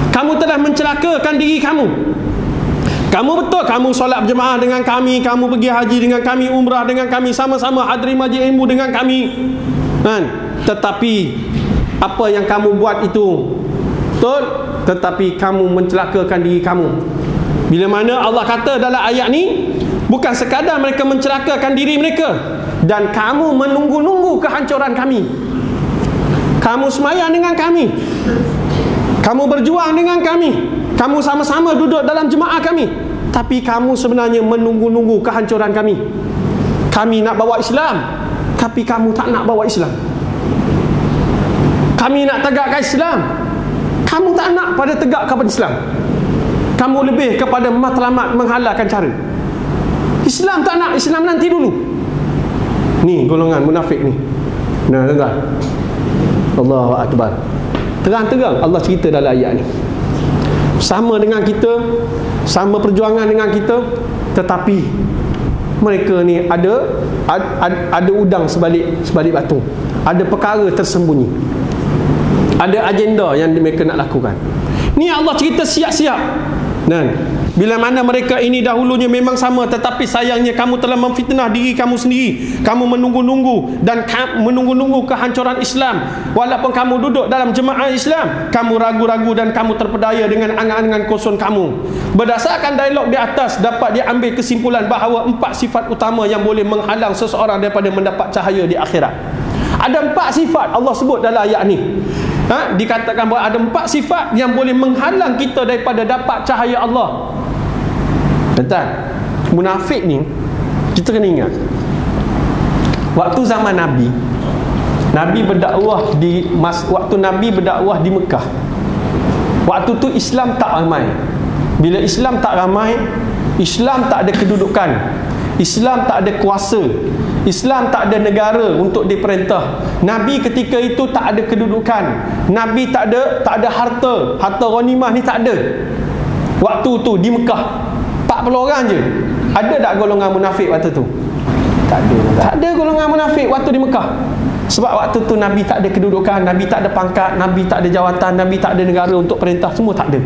Kamu telah mencelakakan diri kamu. Kamu betul, kamu solat berjemaah dengan kami, kamu pergi haji dengan kami, umrah dengan kami, sama-sama hadiri majlis ilmu dengan kami, tetapi apa yang kamu buat itu betul, tetapi kamu mencelakakan diri kamu. Bila mana Allah kata dalam ayat ni, bukan sekadar mereka mencelakakan diri mereka, dan kamu menunggu-nunggu kehancuran kami. Kamu semayang dengan kami, kamu berjuang dengan kami, kamu sama-sama duduk dalam jemaah kami, tapi kamu sebenarnya menunggu-nunggu kehancuran kami. Kami nak bawa Islam, tapi kamu tak nak bawa Islam. Kami nak tegakkan Islam, kamu tak nak pada tegak kepada Islam. Kamu lebih kepada matlamat, menghalalkan cara. Islam tak nak, Islam nanti dulu. Ni golongan munafik ni. Dengar, Allahu Akbar. Terang-terang Allah cerita dalam ayat ni, sama dengan kita, sama perjuangan dengan kita, tetapi mereka ni ada udang sebalik batu, ada perkara tersembunyi, ada agenda yang mereka nak lakukan. Ni Allah cerita siap-siap. Bila mana mereka ini dahulunya memang sama, tetapi sayangnya kamu telah memfitnah diri kamu sendiri. Kamu menunggu-nunggu dan menunggu-nunggu kehancuran Islam. Walaupun kamu duduk dalam jemaah Islam, kamu ragu-ragu dan kamu terpedaya dengan angan-angan kosong kamu. Berdasarkan dialog di atas, dapat diambil kesimpulan bahawa 4 sifat utama yang boleh menghalang seseorang daripada mendapat cahaya di akhirat. Ada 4 sifat Allah sebut dalam ayat ni. Dikatakan bahawa ada 4 sifat yang boleh menghalang kita daripada dapat cahaya Allah. Betul. Munafik ni, kita kena ingat, waktu zaman Nabi berdakwah waktu Nabi berdakwah di Mekah, waktu tu Islam tak ramai. Bila Islam tak ramai, Islam tak ada kedudukan, Islam tak ada kuasa, Islam tak ada negara untuk diperintah. Nabi ketika itu tak ada kedudukan, Nabi tak ada harta ghanimah ni tak ada. Waktu tu di Mekah 40 orang je. Ada tak golongan munafik waktu tu? Tak ada golongan munafik waktu di Mekah. Sebab waktu tu Nabi tak ada kedudukan, Nabi tak ada pangkat, Nabi tak ada jawatan, Nabi tak ada negara untuk perintah, semua tak ada.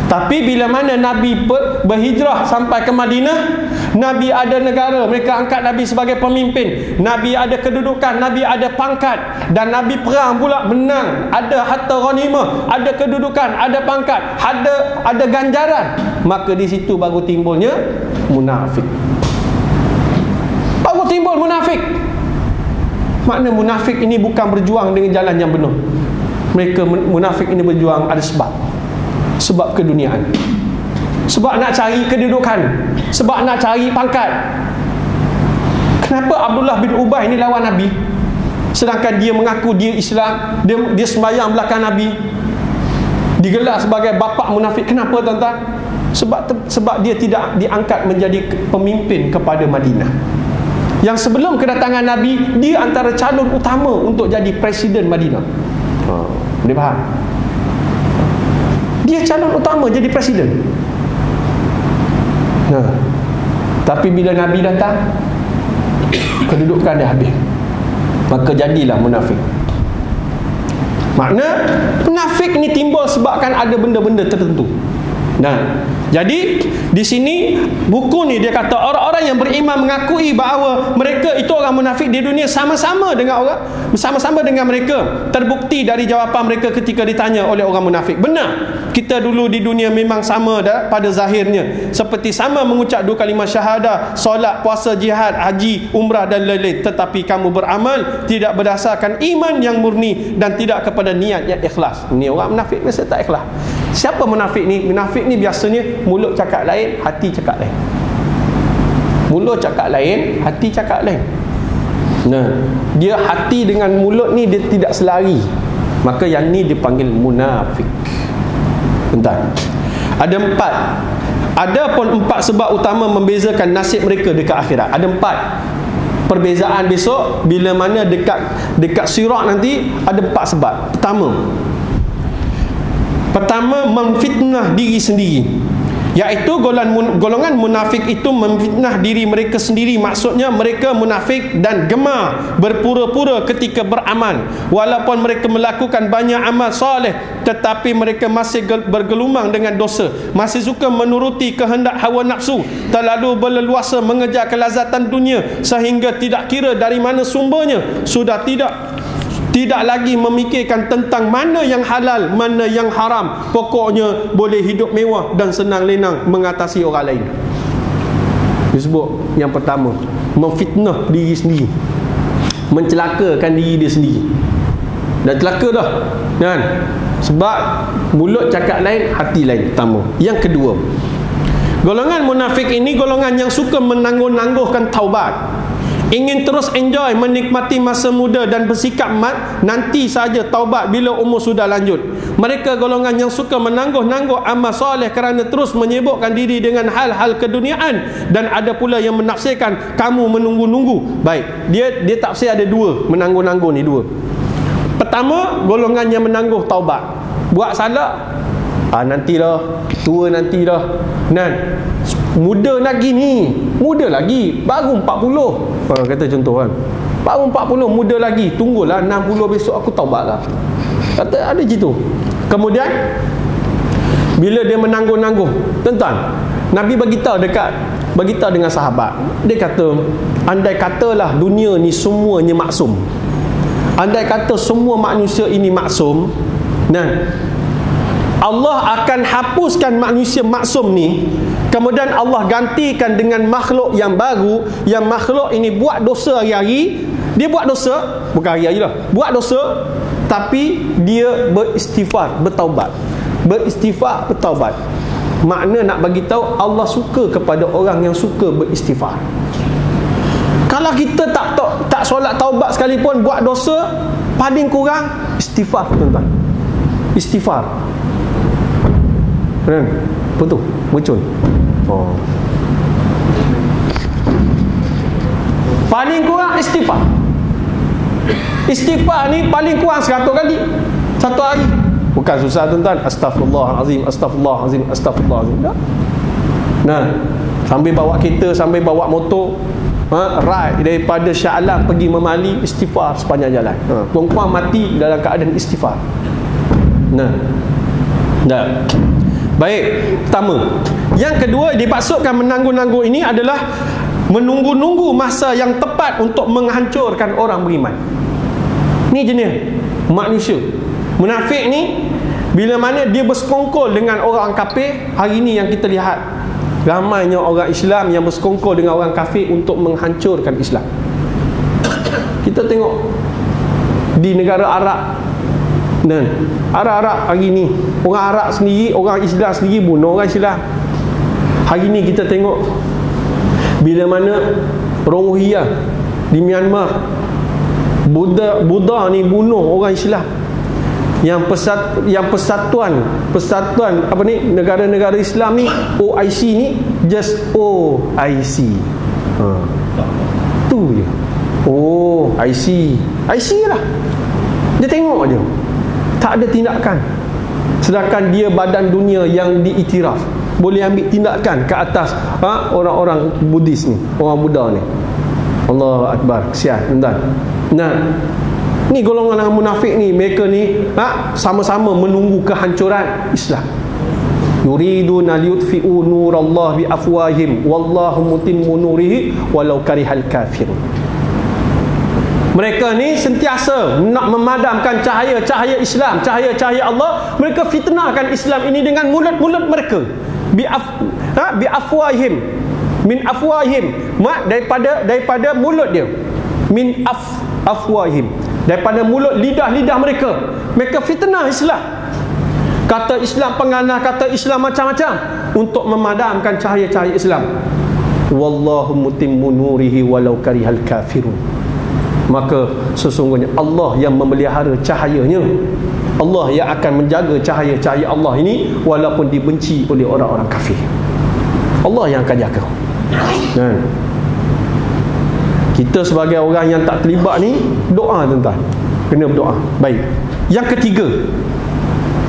Tapi bila mana Nabi berhijrah sampai ke Madinah, Nabi ada negara, mereka angkat Nabi sebagai pemimpin, Nabi ada kedudukan, Nabi ada pangkat, dan Nabi perang pula, menang, ada harta ghanimah, ada kedudukan, ada pangkat, ada ganjaran. Maka di situ baru timbulnya munafik. Baru timbul munafik. Makna munafik ini bukan berjuang dengan jalan yang benar. Mereka munafik ini berjuang ada sebab keduniaan, sebab nak cari kedudukan, sebab nak cari pangkat. Kenapa Abdullah bin Ubay ini lawan Nabi, sedangkan dia mengaku dia Islam, dia sembahyang belakang Nabi, digelar sebagai bapa munafik? Kenapa tuan-tuan? Sebab dia tidak diangkat menjadi pemimpin kepada Madinah. Yang sebelum kedatangan Nabi, dia antara calon utama untuk jadi presiden Madinah. Boleh faham? Dia calon utama jadi presiden. Tapi bila Nabi datang, kedudukan dia habis. Maka jadilah munafik. Makna munafik ni timbul sebabkan ada benda-benda tertentu. Jadi di sini buku ni dia kata orang-orang yang beriman mengakui bahawa mereka itu orang munafik di dunia sama-sama dengan mereka. Terbukti dari jawapan mereka ketika ditanya oleh orang munafik. Benar, kita dulu di dunia memang sama pada zahirnya, seperti sama mengucap 2 kalimah syahadah, solat, puasa, jihad, haji, umrah dan lain-lain. Tetapi kamu beramal tidak berdasarkan iman yang murni dan tidak kepada niat yang ikhlas. Ni orang munafik mesti tak ikhlas. Siapa munafik ni? Munafik ni biasanya mulut cakap lain, hati cakap lain. Mulut cakap lain, hati cakap lain. Dia hati dengan mulut ni dia tidak selari. Maka yang ni dipanggil munafik. Bentar. Ada 4. Ada pun 4 sebab utama membezakan nasib mereka dekat akhirat. Ada 4 perbezaan besok bila mana dekat sirat nanti. Ada 4 sebab. Pertama, memfitnah diri sendiri, iaitu golongan munafik itu memfitnah diri mereka sendiri. Maksudnya mereka munafik dan gemar berpura-pura ketika beramal, walaupun mereka melakukan banyak amal soleh, tetapi mereka masih bergelumang dengan dosa, masih suka menuruti kehendak hawa nafsu, terlalu berleluasa mengejar kelazatan dunia sehingga tidak kira dari mana sumbernya, sudah tidak lagi memikirkan tentang mana yang halal, mana yang haram. Pokoknya boleh hidup mewah dan senang lenang mengatasi orang lain. Disebut yang pertama, memfitnah diri sendiri, mencelakakan diri dia sendiri. Dah celaka dah kan? Sebab mulut cakap lain, hati lain. Pertama. Yang kedua, golongan munafik ini golongan yang suka menangguh-nangguhkan taubat, ingin terus enjoy, menikmati masa muda dan bersikap nanti saja taubat bila umur sudah lanjut. Mereka golongan yang suka menangguh-nangguh amal soleh kerana terus menyibukkan diri dengan hal-hal keduniaan. Dan ada pula yang menafsirkan kamu menunggu-nunggu. Baik, dia tafsir ada 2, menangguh-nangguh ni 2. Pertama, golongan yang menangguh taubat. Buat salah, nantilah, tua nantilah. Muda lagi ni, baru 40. Kata contoh kan, baru 40, muda lagi, tunggulah 60 besok aku taubat lah. Kata ada gitu. Kemudian bila dia menangguh-nangguh, tuan-tuan, Nabi beritahu dengan sahabat. Dia kata, andai katalah dunia ni semuanya maksum, andai kata semua manusia ini maksum, Allah akan hapuskan manusia maksum ni, kemudian Allah gantikan dengan makhluk yang baru. Yang makhluk ini buat dosa hari-hari. Dia buat dosa, bukan hari-hari lah, buat dosa, tapi dia beristighfar, bertaubat. Makna nak bagi tahu Allah suka kepada orang yang suka beristighfar. Kalau kita tak solat taubat sekalipun, buat dosa, paling kurang istighfar, tuan-tuan. Istighfar. Betul, muncul. Paling kurang istighfar. Istighfar ni paling kurang 100 kali satu hari. Bukan susah, tuan-tuan. Astaghfirullahalazim, astaghfirullahalazim, astaghfirullahalazim. Sambil bawa kereta, sambil bawa motor, ride daripada Shah Alam pergi Memali, istighfar sepanjang jalan. Perempuan mati dalam keadaan istighfar. Baik, pertama. Yang kedua, dimaksudkan menangguh-nangguh ini adalah menunggu-nunggu masa yang tepat untuk menghancurkan orang beriman. Ni jenis manusia munafik ni. Bila mana dia bersekongkol dengan orang kafir, hari ni yang kita lihat ramainya orang Islam yang bersekongkol dengan orang kafir untuk menghancurkan Islam. Kita tengok di negara Arab, dan Arab hari ni, orang Arab sendiri, orang Islam sendiri bunuh orang Islam. Hari ni kita tengok bila mana Rohingya di Myanmar, Buddha ni bunuh orang Islam. Yang persatuan apa ni, negara-negara Islam ni, OIC ni just OIC. Tu je. IC lah. Dia tengok je, tak ada tindakan. Sedangkan dia badan dunia yang diiktiraf, boleh ambil tindakan ke atas orang-orang Buddhis ni, orang Buddha ni. Allahu Akbar. Kesian, tuan. Nah, ni golongan munafik ni, mereka ni sama-sama menunggu kehancuran Islam. Yuriduna liyutfi'u nurallah bi afwahim wallahu mutimmu nurihi walau karihal kafirun. Mereka ni sentiasa nak memadamkan cahaya Islam, cahaya Allah. Mereka fitnahkan Islam ini dengan mulut-mulut mereka. Bi afwahim, min afwahim, daripada mulut dia. Min afwahim, daripada mulut, lidah-lidah mereka. Mereka fitnah Islam. Kata Islam penganah, kata Islam macam-macam untuk memadamkan cahaya Islam. Wallahu mutimmu nurihi walau karihal kafirun. Maka sesungguhnya Allah yang memelihara cahayanya, Allah yang akan menjaga cahaya Allah ini walaupun dibenci oleh orang-orang kafir. Allah yang akan jaga. Kan? Kita sebagai orang yang tak terlibat ni, doa tuan-tuan, kena berdoa. Baik. Yang ketiga,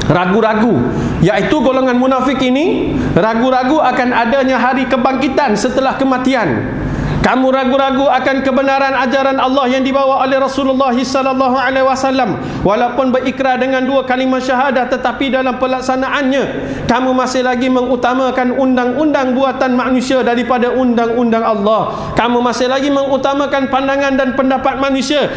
ragu-ragu, iaitu golongan munafik ini ragu-ragu akan adanya hari kebangkitan setelah kematian. Kamu ragu-ragu akan kebenaran ajaran Allah yang dibawa oleh Rasulullah sallallahu alaihi wasallam, walaupun berikrar dengan dua kalimah syahadah, tetapi dalam pelaksanaannya kamu masih lagi mengutamakan undang-undang buatan manusia daripada undang-undang Allah. Kamu masih lagi mengutamakan pandangan dan pendapat manusia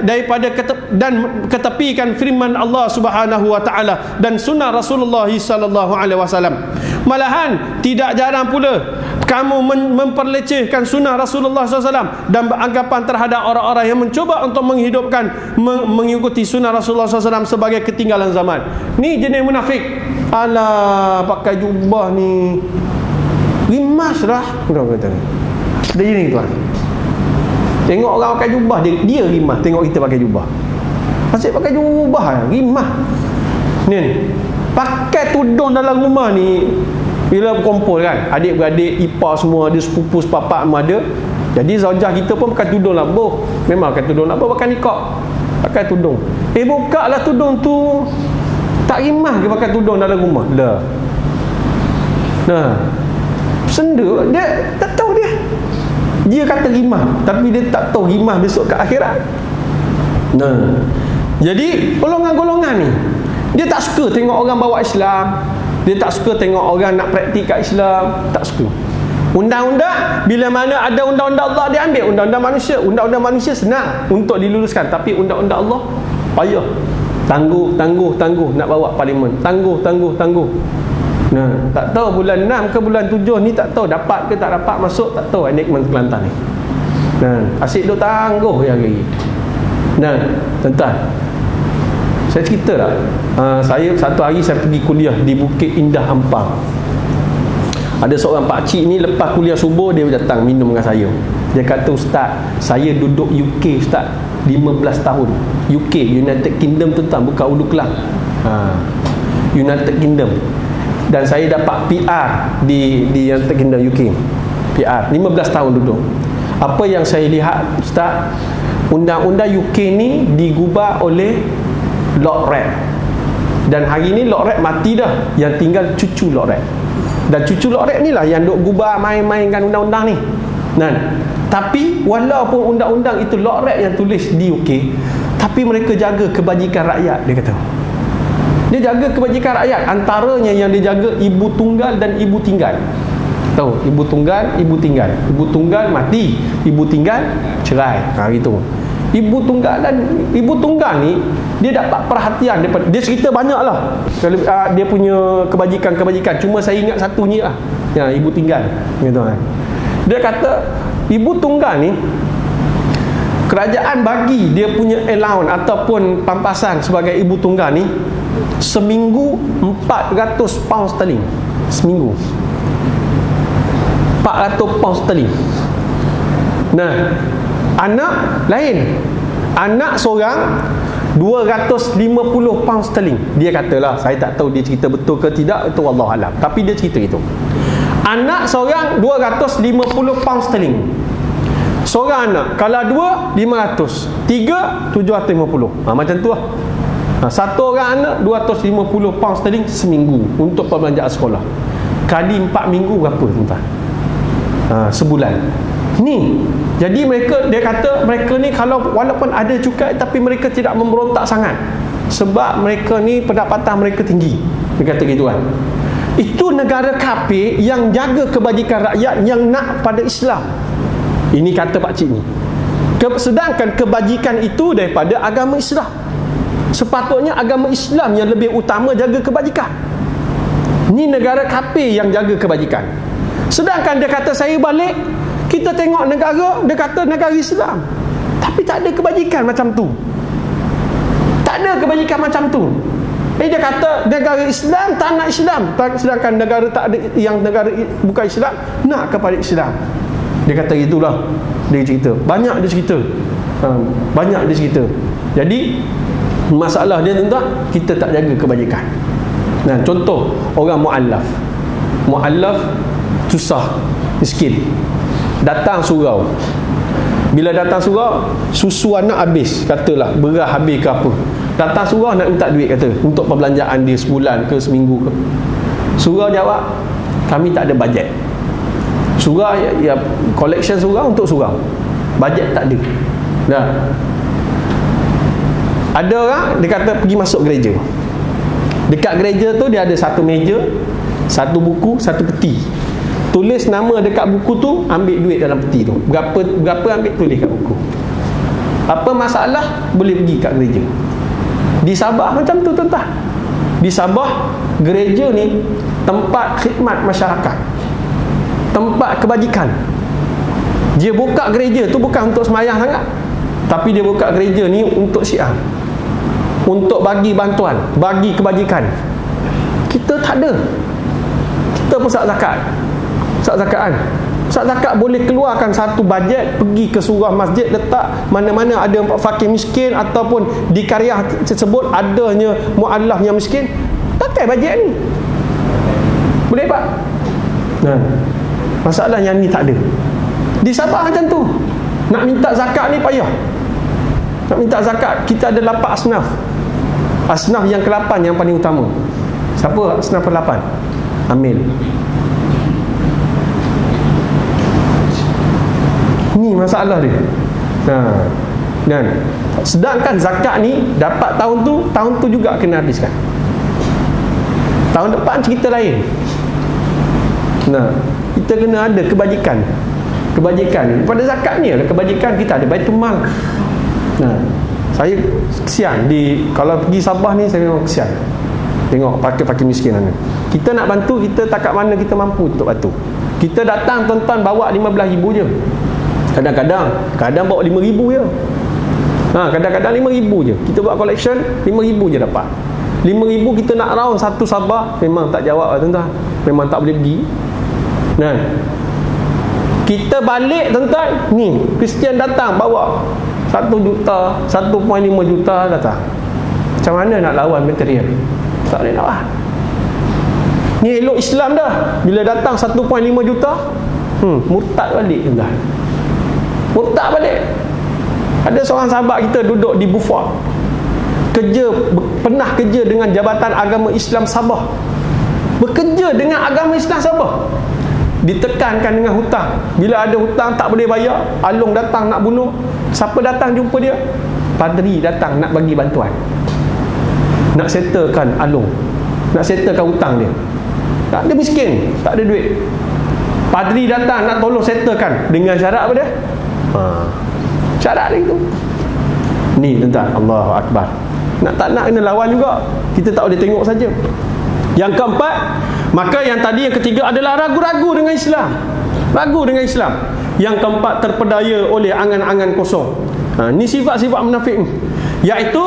daripada dan ketepikan firman Allah Subhanahu wa taala dan sunnah Rasulullah sallallahu alaihi wasallam. Malahan tidak jarang pula kamu memperlecehkan sunnah Rasulullah SAW dan beranggapan terhadap orang-orang yang mencuba untuk menghidupkan, mengikuti sunnah Rasulullah SAW sebagai ketinggalan zaman. Ni jenis munafik. Alah, pakai jubah ni rimas dah. Dia kata dia jenis tuan. Tengok orang pakai jubah, dia rimas. Tengok kita pakai jubah, asyik pakai jubah rimas. Ni pakai tudung dalam rumah ni, bila berkumpul kan, adik-beradik, ipar semua ada, sepupu sepapak semua ada. Jadi zaujah kita pun pakai tudung lah. Memang pakai tudung lah, pakai nikah, pakai tudung. Buka lah tudung tu, tak rimah ke pakai tudung dalam rumah lah. Nah, senda, dia tak tahu dia kata rimah, tapi dia tak tahu rimah besok ke akhirat. Nah, jadi golongan-golongan ni, dia tak suka tengok orang bawa Islam. Dia tak suka tengok orang nak praktik kat Islam. Tak suka. Undang-undang, bila mana ada undang-undang Allah, dia ambil undang-undang manusia. Undang-undang manusia senang untuk diluluskan, tapi undang-undang Allah payah. Tangguh nak bawa parlimen. Tangguh. Nah, tak tahu bulan 6 ke bulan 7 ni, tak tahu dapat ke tak dapat masuk, tak tahu enactment Kelantan ni. Nah, asyik duk tangguh yang lagi. Nah, tuan-tuan, saya cerita tak? Saya satu hari saya pergi kuliah di Bukit Indah Ampang. Ada seorang pakcik ni, lepas kuliah subuh dia datang minum dengan saya. Dia kata, "Ustaz, saya duduk UK Ustaz 15 tahun. UK, United Kingdom tuan-tuan, bukan Ulu Kelang. United Kingdom. Dan saya dapat PR di United Kingdom UK. PR 15 tahun duduk. Apa yang saya lihat Ustaz, undang-undang UK ni digubah oleh Lord Red. Dan hari ni Lord Red mati dah, yang tinggal cucu Lord Red. Dan cucu Lord Red ni lah yang duk gubah main-mainkan undang-undang ni. Tapi walaupun undang-undang itu Lord Red yang tulis di UK, tapi mereka jaga kebajikan rakyat, dia kata. Dia jaga kebajikan rakyat. Antaranya yang dia jaga ibu tunggal dan ibu tinggal. Tahu, ibu tunggal, ibu tinggal. Ibu tunggal mati, ibu tinggal cerai. Gitu. Ibu tunggal ni dia dapat perhatian daripada, dia cerita banyak lah dia punya kebajikan. Cuma saya ingat satu ni lah, yang ibu tinggal gitu kan. Dia kata ibu tunggal ni kerajaan bagi dia punya allowance ataupun pampasan sebagai ibu tunggal ni seminggu 400 pound sterling. Seminggu 400 pound sterling. Nah, anak lain, anak seorang 250 pound sterling. Dia katalah, saya tak tahu dia cerita betul ke tidak, itu wallahualam, tapi dia cerita itu. Anak seorang 250 pound sterling. Seorang anak, kalau dua 500, tiga 750. Macam tu lah. Satu orang anak 250 pound sterling seminggu untuk perbelanjaan sekolah. Kali 4 minggu berapa tuan-tuan? Sebulan. Ni, jadi mereka, dia kata mereka ni kalau walaupun ada cukai tapi mereka tidak memberontak sangat sebab mereka ni pendapatan mereka tinggi. Dia kata gitu kan. Itu negara kafir yang jaga kebajikan rakyat, yang nak pada Islam. Ini kata pak cik ni. Sedangkan kebajikan itu daripada agama Islam. Sepatutnya agama Islam yang lebih utama jaga kebajikan. Ni negara kafir yang jaga kebajikan. Sedangkan dia kata saya balik, kita tengok negara, dia kata negara Islam, tapi tak ada kebajikan macam tu. Tak ada kebajikan macam tu. Dia kata negara Islam tak nak Islam, sedangkan negara tak ada, yang negara bukan Islam nak kepada Islam. Dia kata gitulah. Dia cerita, banyak dia cerita, banyak dia cerita. Jadi masalah dia tuan-tuan, kita tak jaga kebajikan. Nah, contoh orang mu'allaf susah, miskin, datang surau. Bila datang surau, susu anak habis, katalah beras habis ke apa, datang surau nak minta duit, kata untuk perbelanjaan dia sebulan ke seminggu ke. Surau jawab, kami tak ada bajet. Surau ya, collection surau untuk surau, bajet tak ada. Dah. Ada orang dia kata pergi masuk gereja. Dekat gereja tu dia ada satu meja, satu buku, satu peti. Tulis nama dekat buku tu, ambil duit dalam peti tu. Berapa ambil, tulis kat buku. Apa masalah, boleh pergi kat gereja. Di Sabah macam tu tuan-tuan. Di Sabah, gereja ni tempat khidmat masyarakat, tempat kebajikan. Dia buka gereja tu bukan untuk semayang sangat, tapi dia buka gereja ni untuk syiar, untuk bagi bantuan, bagi kebajikan. Kita tak ada. Kita pusat zakat, pusat zakat kan. Pusat zakat boleh keluarkan satu bajet, pergi ke surau masjid, letak mana-mana ada fakir miskin ataupun di karyah tersebut adanya mu'allaf yang miskin, pakai bajet ni. Boleh pak? Nah, masalah yang ni tak ada. Di Sabah macam tu. Nak minta zakat ni payah. Nak minta zakat, kita ada 8 asnaf. Asnaf yang ke-8 yang paling utama. Siapa asnaf ke-8? Amil. Ni masalah dia. Dan sedangkan zakat ni dapat tahun tu juga kena habiskan. Tahun depan cerita lain. Kita kena ada kebajikan. Kebajikan pada zakat ni adalah kebajikan. Kita ada Baitul Mal. Saya kesian kalau pergi Sabah ni, saya memang kesian tengok fakir-fakir miskin ni. Kita nak bantu, kita tak kat mana kita mampu untuk bantu. Kita datang tuan-tuan bawa 15,000 je. Kadang bawa 5,000 je. Kadang-kadang 5,000 je. Kita buat collection 5,000 je dapat. 5,000 kita nak round satu Sabah, memang tak jawab lah tuan-tuan. Memang tak boleh pergi. Kita balik tuan-tuan, ni Kristian datang bawa 1 juta, 1.5 juta datang. Macam mana nak lawan material? Tak boleh lawan. Ni elok Islam dah. Bila datang 1.5 juta, murtad balik tuan-tuan. Murtad balik. Ada seorang sahabat kita duduk di Beaufort, pernah kerja dengan Jabatan Agama Islam Sabah, bekerja dengan agama Islam Sabah, ditekankan dengan hutang. Bila ada hutang tak boleh bayar, Along datang nak bunuh. Siapa datang jumpa dia? Padri datang nak bagi bantuan, nak settlekan Along, nak settlekan hutang dia. Tak ada, miskin, tak ada duit. Padri datang nak tolong settlekan dengan syarat apa dia? Syarat dia itu. Ni tuan-tuan, Allahu Akbar. Nak tak nak kena lawan juga. Kita tak boleh tengok saja. Yang keempat, maka yang tadi, yang ketiga adalah ragu-ragu dengan Islam. Ragu dengan Islam. Yang keempat, terpedaya oleh angan-angan kosong. Ni sifat-sifat munafik ni, iaitu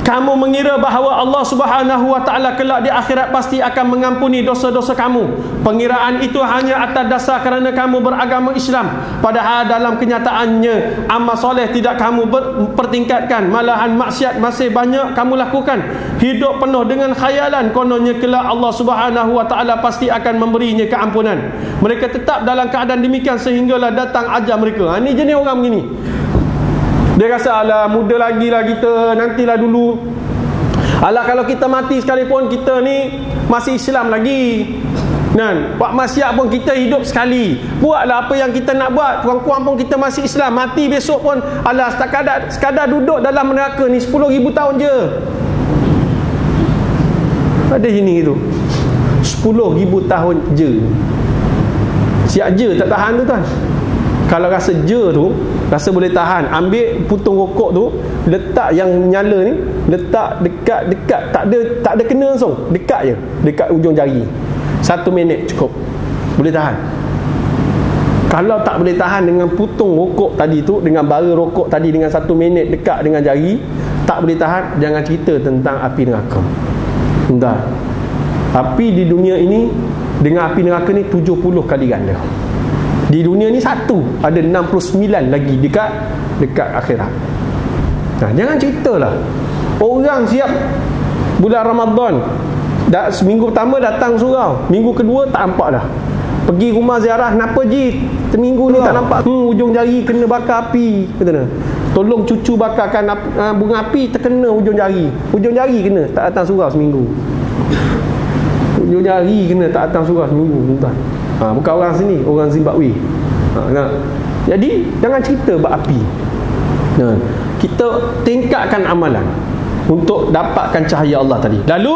kamu mengira bahawa Allah Subhanahu wa taala kelak di akhirat pasti akan mengampuni dosa-dosa kamu. Pengiraan itu hanya atas dasar kerana kamu beragama Islam, padahal dalam kenyataannya amal soleh tidak kamu pertingkatkan, malahan maksiat masih banyak kamu lakukan. Hidup penuh dengan khayalan, kononnya kelak Allah Subhanahu wa taala pasti akan memberinya keampunan. Mereka tetap dalam keadaan demikian sehinggalah datang ajal mereka. Ini jenis orang begini. Dia rasa, alah muda lagi lah kita, nantilah dulu. Alah kalau kita mati sekalipun, kita ni masih Islam lagi. Buat maksiat pun kita hidup sekali. Buatlah apa yang kita nak buat. Kurang-kurang pun kita masih Islam. Mati besok pun, alah sekadar duduk dalam neraka ni 10,000 tahun je. Ada sini gitu, 10,000 tahun je. Siap je tak tahan tu tuan. Kalau rasa je tu, rasa boleh tahan, ambil putung rokok tu, letak yang nyala ni, letak dekat, tak ada kena langsung, dekat je, dekat ujung jari. 1 minit cukup, boleh tahan. Kalau tak boleh tahan dengan putung rokok tadi tu, dengan bara rokok tadi, dengan 1 minit dekat dengan jari, tak boleh tahan, jangan cerita tentang api neraka. Entah. Api di dunia ini dengan api neraka ni 70 kali ganda. Di dunia ni satu, ada 69 lagi dekat akhirat. Jangan ceritalah. Orang siap bulan Ramadan, seminggu pertama datang surau, minggu kedua tak nampak dah. Pergi rumah ziarah, kenapa Ji? Seminggu ni tak nampak. Ujung jari kena bakar api. Kata, tolong cucu bakarkan bunga api, terkena ujung jari. Ujung jari kena, tak datang surau seminggu. Ujung jari kena, tak datang surau seminggu. Bukan orang sini, orang Zimbabwe. Jadi jangan cerita bab api. Kita tingkatkan amalan untuk dapatkan cahaya Allah tadi. Lalu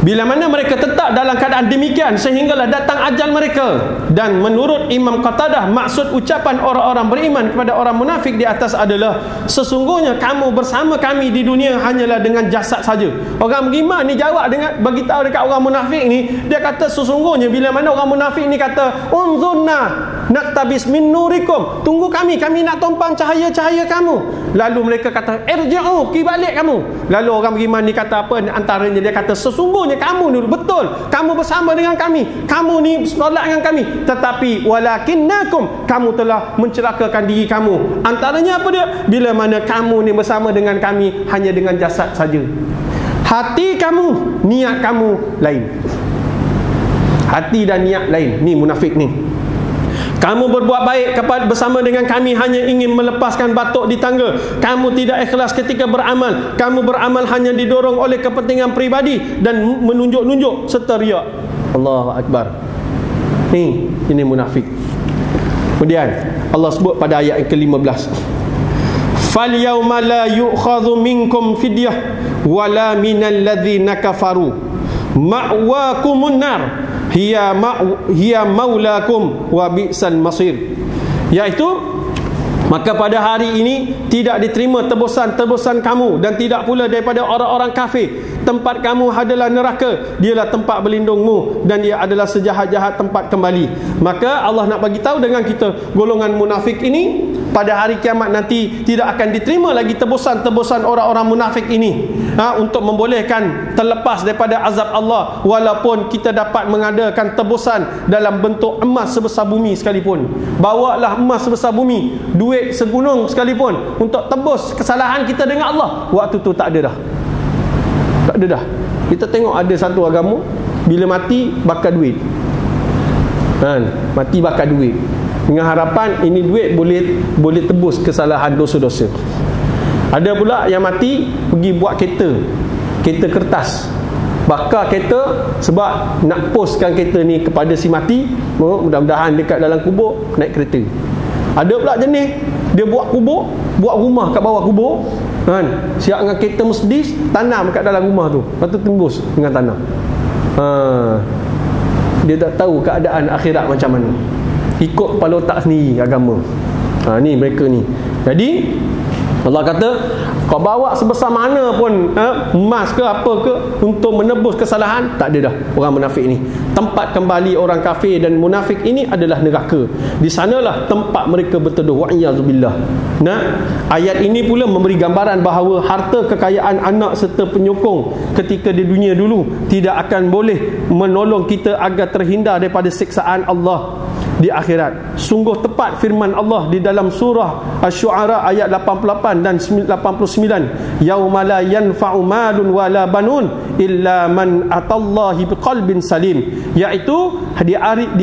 bila mana mereka tetap dalam keadaan demikian sehinggalah datang ajal mereka. Dan menurut Imam Qatadah, maksud ucapan orang-orang beriman kepada orang munafik di atas adalah, sesungguhnya kamu bersama kami di dunia hanyalah dengan jasad saja. Orang beriman ni jawab dengan beritahu dekat orang munafik ni, dia kata sesungguhnya, bila mana orang munafik ni kata unzurna naktabis min nurikum, tunggu kami nak tumpang cahaya-cahaya kamu. Lalu mereka kata irji'u, pergi balik kamu. Lalu orang beriman ni kata apa? Antaranya dia kata sesungguhnya kamu dulu betul, kamu bersama dengan kami, kamu ni solat dengan kami, tetapi walakinnakum, kamu telah mencelakakan diri kamu. Antaranya apa dia? Bila mana kamu ni bersama dengan kami hanya dengan jasad saja, hati kamu, niat kamu lain. Hati dan niat lain. Ni munafik ni. Kamu berbuat baik bersama dengan kami hanya ingin melepaskan batuk di tangga. Kamu tidak ikhlas ketika beramal. Kamu beramal hanya didorong oleh kepentingan peribadi dan menunjuk-nunjuk serta riak. Allahu Akbar. Ini munafik. Kemudian Allah sebut pada ayat yang ke-15, fal yawma la yu'khadhu minkum fidyah wala minal ladzina kafaru ma'wakumun nar hiya maulakum wa bi'sal masir. Iaitu, maka pada hari ini tidak diterima tebusan kamu dan tidak pula daripada orang-orang kafir. Tempat kamu adalah neraka, dialah tempat berlindungmu dan dia adalah sejahat-jahat tempat kembali. Maka Allah nak bagi tahu dengan kita, golongan munafik ini pada hari kiamat nanti tidak akan diterima lagi tebusan orang-orang munafik ini, untuk membolehkan terlepas daripada azab Allah, walaupun kita dapat mengadakan tebusan dalam bentuk emas sebesar bumi sekalipun. Bawalah emas sebesar bumi, duit segunung sekalipun untuk tebus kesalahan kita dengan Allah, waktu tu tak ada dah. Tak ada dah. Kita tengok ada satu agama, bila mati bakar duit, mati bakar duit dengan harapan ini duit boleh tebus kesalahan dosa-dosa. Ada pula yang mati pergi buat kereta kertas, bakar kereta sebab nak postkan kereta ni kepada si mati, mudah-mudahan dekat dalam kubur naik kereta. Ada pula jenis dia buat kubur, buat rumah kat bawah kubur, siap dengan kereta Mercedes, tanam kat dalam rumah tu, lepas tu tembus dengan tanam. Dia tak tahu keadaan akhirat macam mana, ikut kepala otak sendiri agama. Ni mereka ni. Jadi Allah kata, kau bawa sebesar mana pun emas ke apa ke untuk menebus kesalahan, tak ada dah orang munafik ni. Tempat kembali orang kafir dan munafik ini adalah neraka. Di sanalah tempat mereka berteduh. Wa'iyyazubillah. Nah, ayat ini pula memberi gambaran bahawa harta kekayaan anak serta penyokong ketika di dunia dulu tidak akan boleh menolong kita agar terhindar daripada siksaan Allah di akhirat. Sungguh tepat firman Allah di dalam surah Asy-Syu'ara ayat 88 dan 89, yauma la yanfa'u malun wala banun illa man atallahi biqalbin salim, iaitu di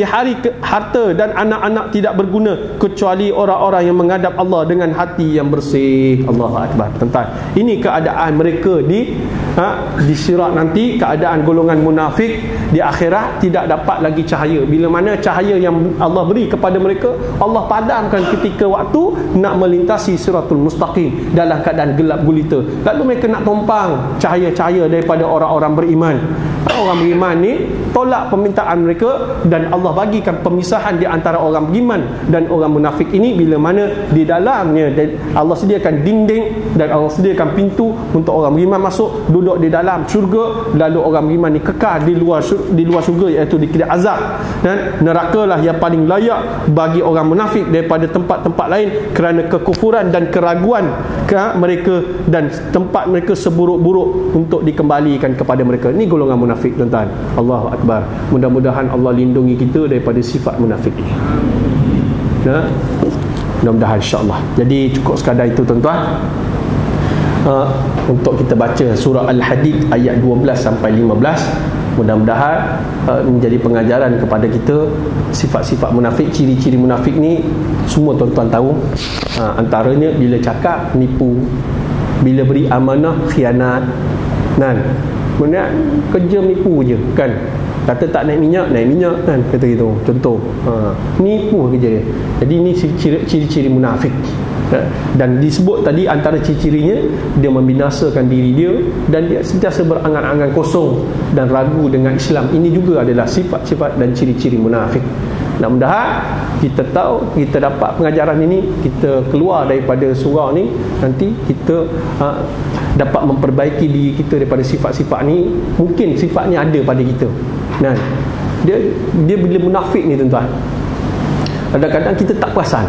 hari harta dan anak-anak tidak berguna kecuali orang-orang yang menghadap Allah dengan hati yang bersih. Allahu akbar. Tuan-tuan, ini keadaan mereka di sirat nanti, keadaan golongan munafik di akhirat tidak dapat lagi cahaya. Bila mana cahaya yang Allah beri kepada mereka, Allah padamkan ketika waktu nak melintasi siratul mustaqim dalam keadaan gelap gulita. Lalu mereka nak tumpang cahaya-cahaya daripada orang-orang beriman. Orang beriman ni tolak permintaan mereka, dan Allah bagikan pemisahan di antara orang beriman dan orang munafik ini, bila mana di dalamnya Allah sediakan dinding dan Allah sediakan pintu untuk orang beriman masuk, duduk di dalam syurga, lalu orang beriman ni kekal di luar syurga, iaitu di kedai azab. Dan neraka lah yang paling layak bagi orang munafik daripada tempat-tempat lain kerana kekufuran dan keraguan mereka, dan tempat mereka seburuk-buruk untuk dikembalikan kepada mereka. Ini golongan munafik, tuan-tuan. Allahu akbar. Mudah-mudahan Allah lindungi kita daripada sifat munafik ini. Mudah-mudahan, insya-Allah. Jadi cukup sekadar itu, tuan-tuan. Untuk kita baca surah Al-Hadid ayat 12 sampai 15. Mudah-mudahan menjadi pengajaran kepada kita sifat-sifat munafik, ciri-ciri munafik ni semua tuan-tuan tahu. Antaranya bila cakap nipu, bila beri amanah khianat. Kemudian kerja nipu je kan. Kata tak naik minyak kan, kata gitu. Contoh, nipu kerja dia. Jadi ini ciri-ciri munafik. Dan disebut tadi antara ciri-cirinya, dia membinasakan diri dia dan dia sentiasa berangan-angan kosong dan ragu dengan Islam. Ini juga adalah sifat-sifat dan ciri-ciri munafik. Mudah-mudahan kita tahu, kita dapat pengajaran ini, kita keluar daripada surau ni, nanti kita dapat memperbaiki diri kita daripada sifat-sifat ni. Mungkin sifatnya ada pada kita. Dia bila munafik ni, tuan-tuan, kadang-kadang kita tak perasan.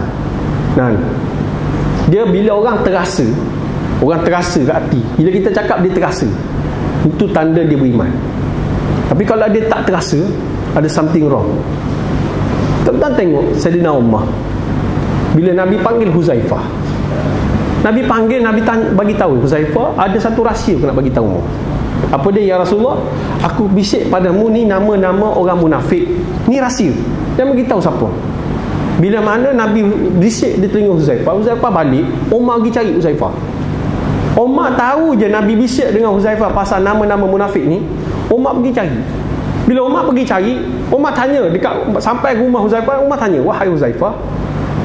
Dia bila orang terasa kat hati, bila kita cakap dia terasa, itu tanda dia beriman. Tapi kalau dia tak terasa, ada something wrong. Tuan-tuan tengok Sayyidina Umar, bila Nabi panggil Huzaifah, Nabi bagi tahu Huzaifah, ada satu rahsia aku nak bagi tahu. Apa dia? Ya Rasulullah, aku bisik padamu ni nama-nama orang munafik. Ni rahsia. Jangan bagi tahu siapa. Bila mana Nabi bisik di telinga Huzaifah balik, Umar pergi cari Huzaifah. Umar tahu je Nabi bisik dengan Huzaifah pasal nama-nama munafik ni. Umar pergi cari. Bila Umar pergi cari, Umar tanya sampai ke rumah Huzaifah. Umar tanya, wahai Huzaifah,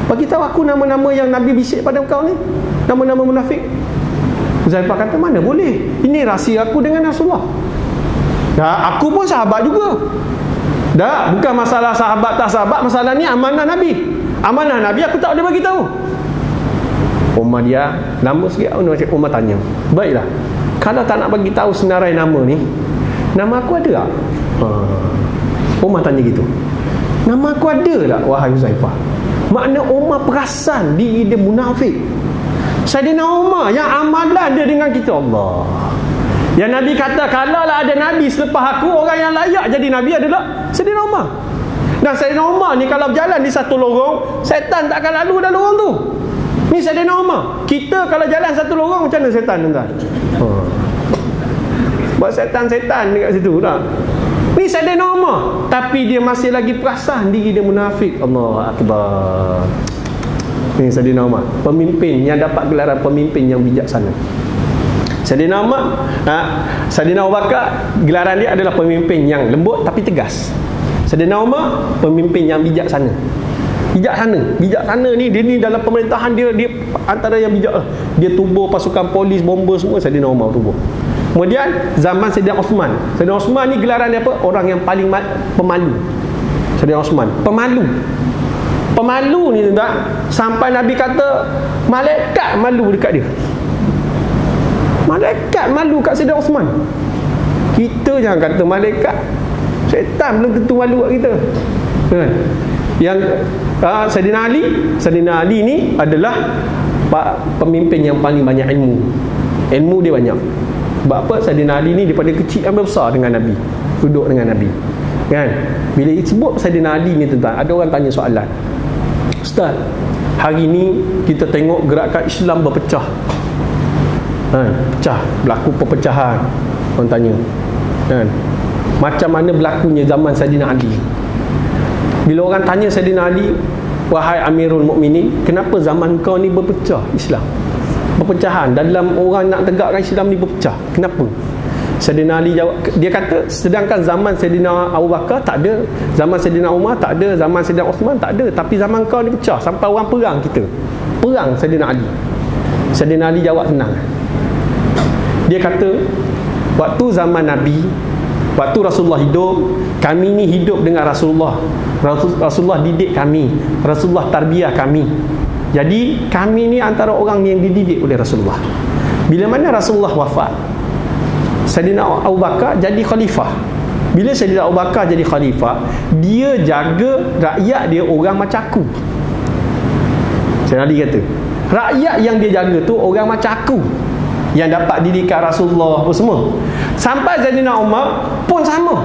bagi tahu aku nama-nama yang Nabi bisik pada kau ni, nama-nama munafik. Huzaifah kata, mana boleh, ini rahsia aku dengan Rasulullah. Aku pun sahabat juga. Bukan masalah sahabat tak sahabat, masalah ni amanah Nabi. Amanah Nabi aku tak boleh bagi tahu. Umar dia lama sikit. Umar tanya, baiklah, kalau tak nak bagi tahu senarai nama ni, nama aku ada tak? Umar tanya gitu. Nama aku ada tak, wahai Huzaifah? Makna Umar perasan diri dia munafik. Sayyidina Umar yang amalan dia dengan kita, Allah. Yang Nabi kata, kalaulah ada Nabi selepas aku, orang yang layak jadi Nabi adalah Sayyidina Umar. Dan Sayyidina Umar ni kalau berjalan di satu lorong, setan tak akan lalu dalam lorong tu. Ni Sayyidina Umar. Kita kalau jalan satu lorong, macam mana setan, tuan-tuan? Buat setan-setan dekat situ tak? Ni Sayyidina Umar, tapi dia masih lagi perasan diri dia munafik. Allah Akbar. Ni Sayyidina Umar, pemimpin yang dapat gelaran pemimpin yang bijaksana. Sayyidina Umar, Sayyidina Abu Bakar, gelaran dia adalah pemimpin yang lembut tapi tegas. Sayyidina Umar, pemimpin yang bijaksana. Bijaksana ni, dia ni dalam pemerintahan dia antara yang bijak. Dia tubuh pasukan polis, bomba semua, Sayyidina Umar tubuh. Kemudian zaman Sayyidina Osman. Sayyidina Osman ni gelaran dia apa? Orang yang paling pemalu. Sayyidina Osman, pemalu. Pemalu ni tuan, sampai Nabi kata malaikat malu dekat dia. Malaikat malu kat Saidina Osman. Kita jangan kata malaikat, syaitan belum tentu malu kat kita. Yang Saidina Ali ni adalah pemimpin yang paling banyak ilmu dia banyak. Sebab apa? Saidina Ali ni daripada kecil sampai besar dengan Nabi, duduk dengan Nabi, kan? Bila disebut Saidina Ali ni tuan, ada orang tanya soalan, Ustaz, hari ni kita tengok gerakan Islam berpecah, pecah, berlaku perpecahan. Orang tanya, kan, macam mana berlakunya zaman Saidina Ali? Bila orang tanya Saidina Ali, wahai Amirul Mukminin, kenapa zaman kau ni berpecah Islam? Perpecahan dalam orang nak tegakkan Islam ni berpecah. Kenapa? Saidina Ali jawab, dia kata sedangkan zaman Saidina Abu Bakar tak ada, zaman Saidina Umar tak ada, zaman Saidina Osman tak ada, tapi zaman kau ni pecah sampai orang perang kita. Perang Saidina Ali. Saidina Ali jawab tenang. Dia kata waktu zaman Nabi, waktu Rasulullah hidup, kami ni hidup dengan Rasulullah. Rasulullah didik kami, Rasulullah tarbiyah kami. Jadi kami ni antara orang yang dididik oleh Rasulullah. Bila mana Rasulullah wafat, Saidina Abu Bakar jadi khalifah. Bila Saidina Abu Bakar jadi khalifah, dia jaga rakyat dia orang macam aku. Saidina Ali kata, rakyat yang dia jaga tu orang macam aku, yang dapat didikan Rasulullah apa semua. Sampai Saidina Umar pun sama.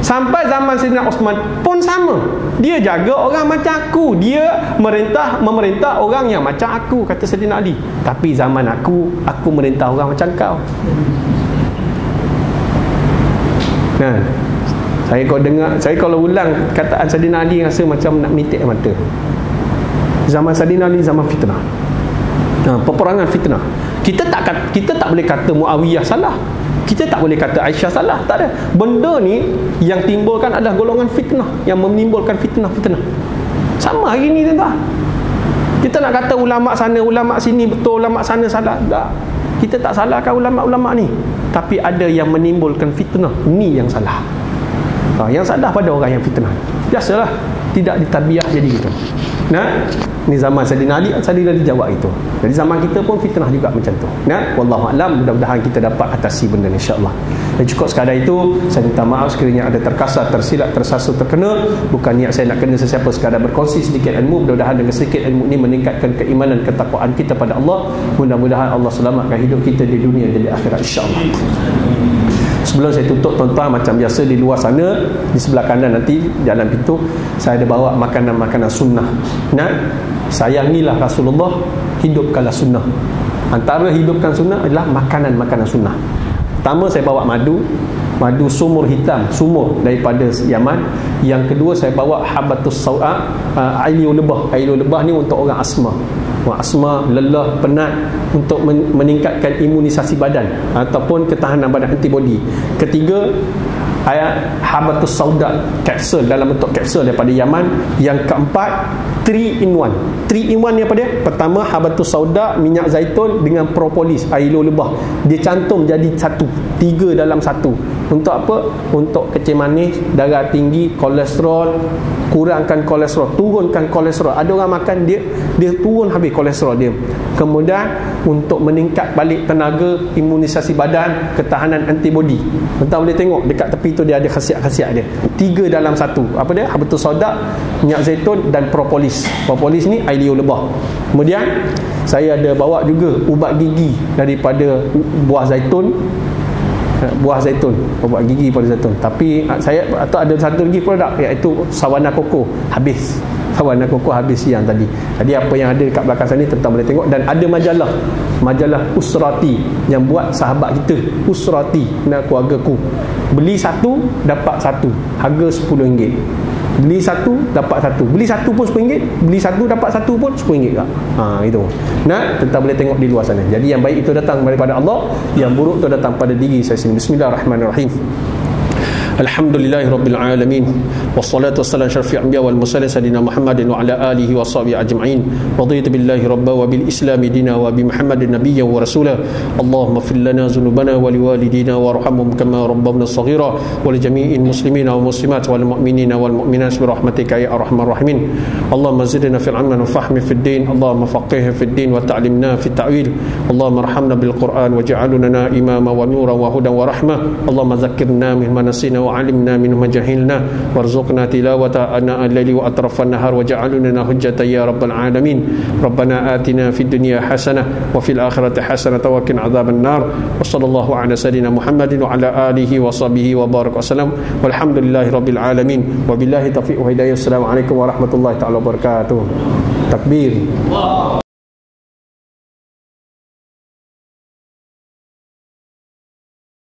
Sampai zaman Saidina Osman pun sama. Dia jaga orang macam aku, dia memerintah orang yang macam aku, kata Saidina Ali. Tapi zaman aku merintah orang macam kau. Nah, saya kalau ulang kataan Saidina Ali rasa macam nak mitik mata. Zaman Saidina Ali zaman fitnah. Peperangan fitnah. Kita tak boleh kata Muawiyah salah. Kita tak boleh kata Aisyah salah. Tak ada. Benda ni yang timbulkan adalah golongan fitnah, yang menimbulkan fitnah. Sama hari ni tuan-tuan. Kita nak kata ulama sana, ulama sini betul, ulama sana salah. Tak. Kita tak salahkan ulama-ulama ni, tapi ada yang menimbulkan fitnah. Ni yang salah. Yang salah pada orang yang fitnah. Biasalah, tidak ditarbiyah jadi gitu. Nah, ni zaman Saidina Ali jawab itu. Jadi zaman kita pun fitnah juga macam tu. Nah, wallahu a'lam, mudah-mudahan kita dapat atasi benda ni insya-Allah. Dan cukup sekadar itu, saya minta maaf sekiranya ada terkasar, tersilap, tersasar, terkena. Bukan niat saya nak kena sesiapa, sekadar berkongsi sedikit ilmu. Mudah-mudahan dengan sedikit ilmu ini meningkatkan keimanan, ketakwaan kita pada Allah. Mudah-mudahan Allah selamatkan hidup kita di dunia dan di akhirat insya-Allah. Sebelum saya tutup tuan-tuan, macam biasa di luar sana, di sebelah kanan nanti jalan pintu, saya ada bawa makanan-makanan sunnah. Nah, sayangilah Rasulullah, hidupkanlah sunnah. Antara hidupkan sunnah adalah makanan-makanan sunnah. Pertama saya bawa madu sumur hitam, sumur daripada Yaman. Yang kedua saya bawa habatus sau'a, air lebah ni untuk orang asma. Orang asma, lelah, penat, untuk meningkatkan imunisasi badan ataupun ketahanan badan, antibody. Ketiga, habatus sauda, kapsul dalam bentuk kapsul daripada Yaman. Yang keempat, 3-in-1. 3-in-1 ni apa dia? Pertama, habatus sauda, minyak zaitun dengan propolis, air lebah. Dia cantum jadi satu, 3 dalam 1. Untuk apa? Untuk kecil manis, darah tinggi, kolesterol, kurangkan kolesterol, turunkan kolesterol. Ada orang makan dia turun habis kolesterol dia. Kemudian untuk meningkat balik tenaga, imunisasi badan, ketahanan antibody. Tuan boleh tengok dekat tepi tu dia ada khasiat-khasiat dia. 3 dalam 1. Apa dia? Habatus sauda, minyak zaitun dan propolis. Propolis ni air liur lebah. Kemudian saya ada bawa juga ubat gigi daripada buah zaitun. Ubat gigi pada zaitun. Tapi saya atau ada satu lagi produk, iaitu sawana koko. Habis sawana koko habis siang tadi. Jadi apa yang ada dekat belakang sana tuan boleh tengok. Dan ada majalah Usrati yang buat sahabat kita, Usrati dan keluargaku. Beli satu dapat satu, harga RM10. Beli satu dapat satu, beli satu pun RM10, beli satu dapat satu pun RM10 tak? Itu. Nah, kita boleh tengok di luar sana. Jadi yang baik itu datang daripada Allah, yang buruk itu datang pada diri saya sendiri. Bismillahirrahmanirrahim. Alhamdulillahi rabbil alamin, wassalatu wassalamu ala asyrafil anbiya wal mursalin sayyidina Muhammadin wa ala alihi wa sahbihi ajma'in. Raditu billahi rabba wa bil islami dina wa bi Muhammadin nabiyyan wa rasula. Allahumma fir lana dhunubana wa liwalidina warhamhum kama rabbawna shaghira wa li jami'il muslimina wa muslimat wal mu'minina wal mu'minat bi rahmatika ya arhamar rahimin. Allahumma zidna fil ilmi wa fahmi fid din. Allahumma faqihna fid din wa ta'limna fit ta'wil. Allahumma arhamna bil Qur'an waj'alna imama wa nuran wa hudan wa rahmah. Allahumma zakkirna mimma nasina wa 'allimna mimma jahilna warzuqna tilawata ana al-laili wa atrafan nahar waj'alna hujjatan ya rabbal alamin. Rabbana atina fid dunya hasanah wa fil akhirati hasanah wa qina adzaban nar. Wa sallallahu ala sayyidina Muhammadin wa ala alihi wa sahbihi wa baraka wasallam. Walhamdulillahi rabbil alamin. Wabillahi taufiq wa hidayah. Assalamualaikum warahmatullahi taala wabarakatuh. Takbir.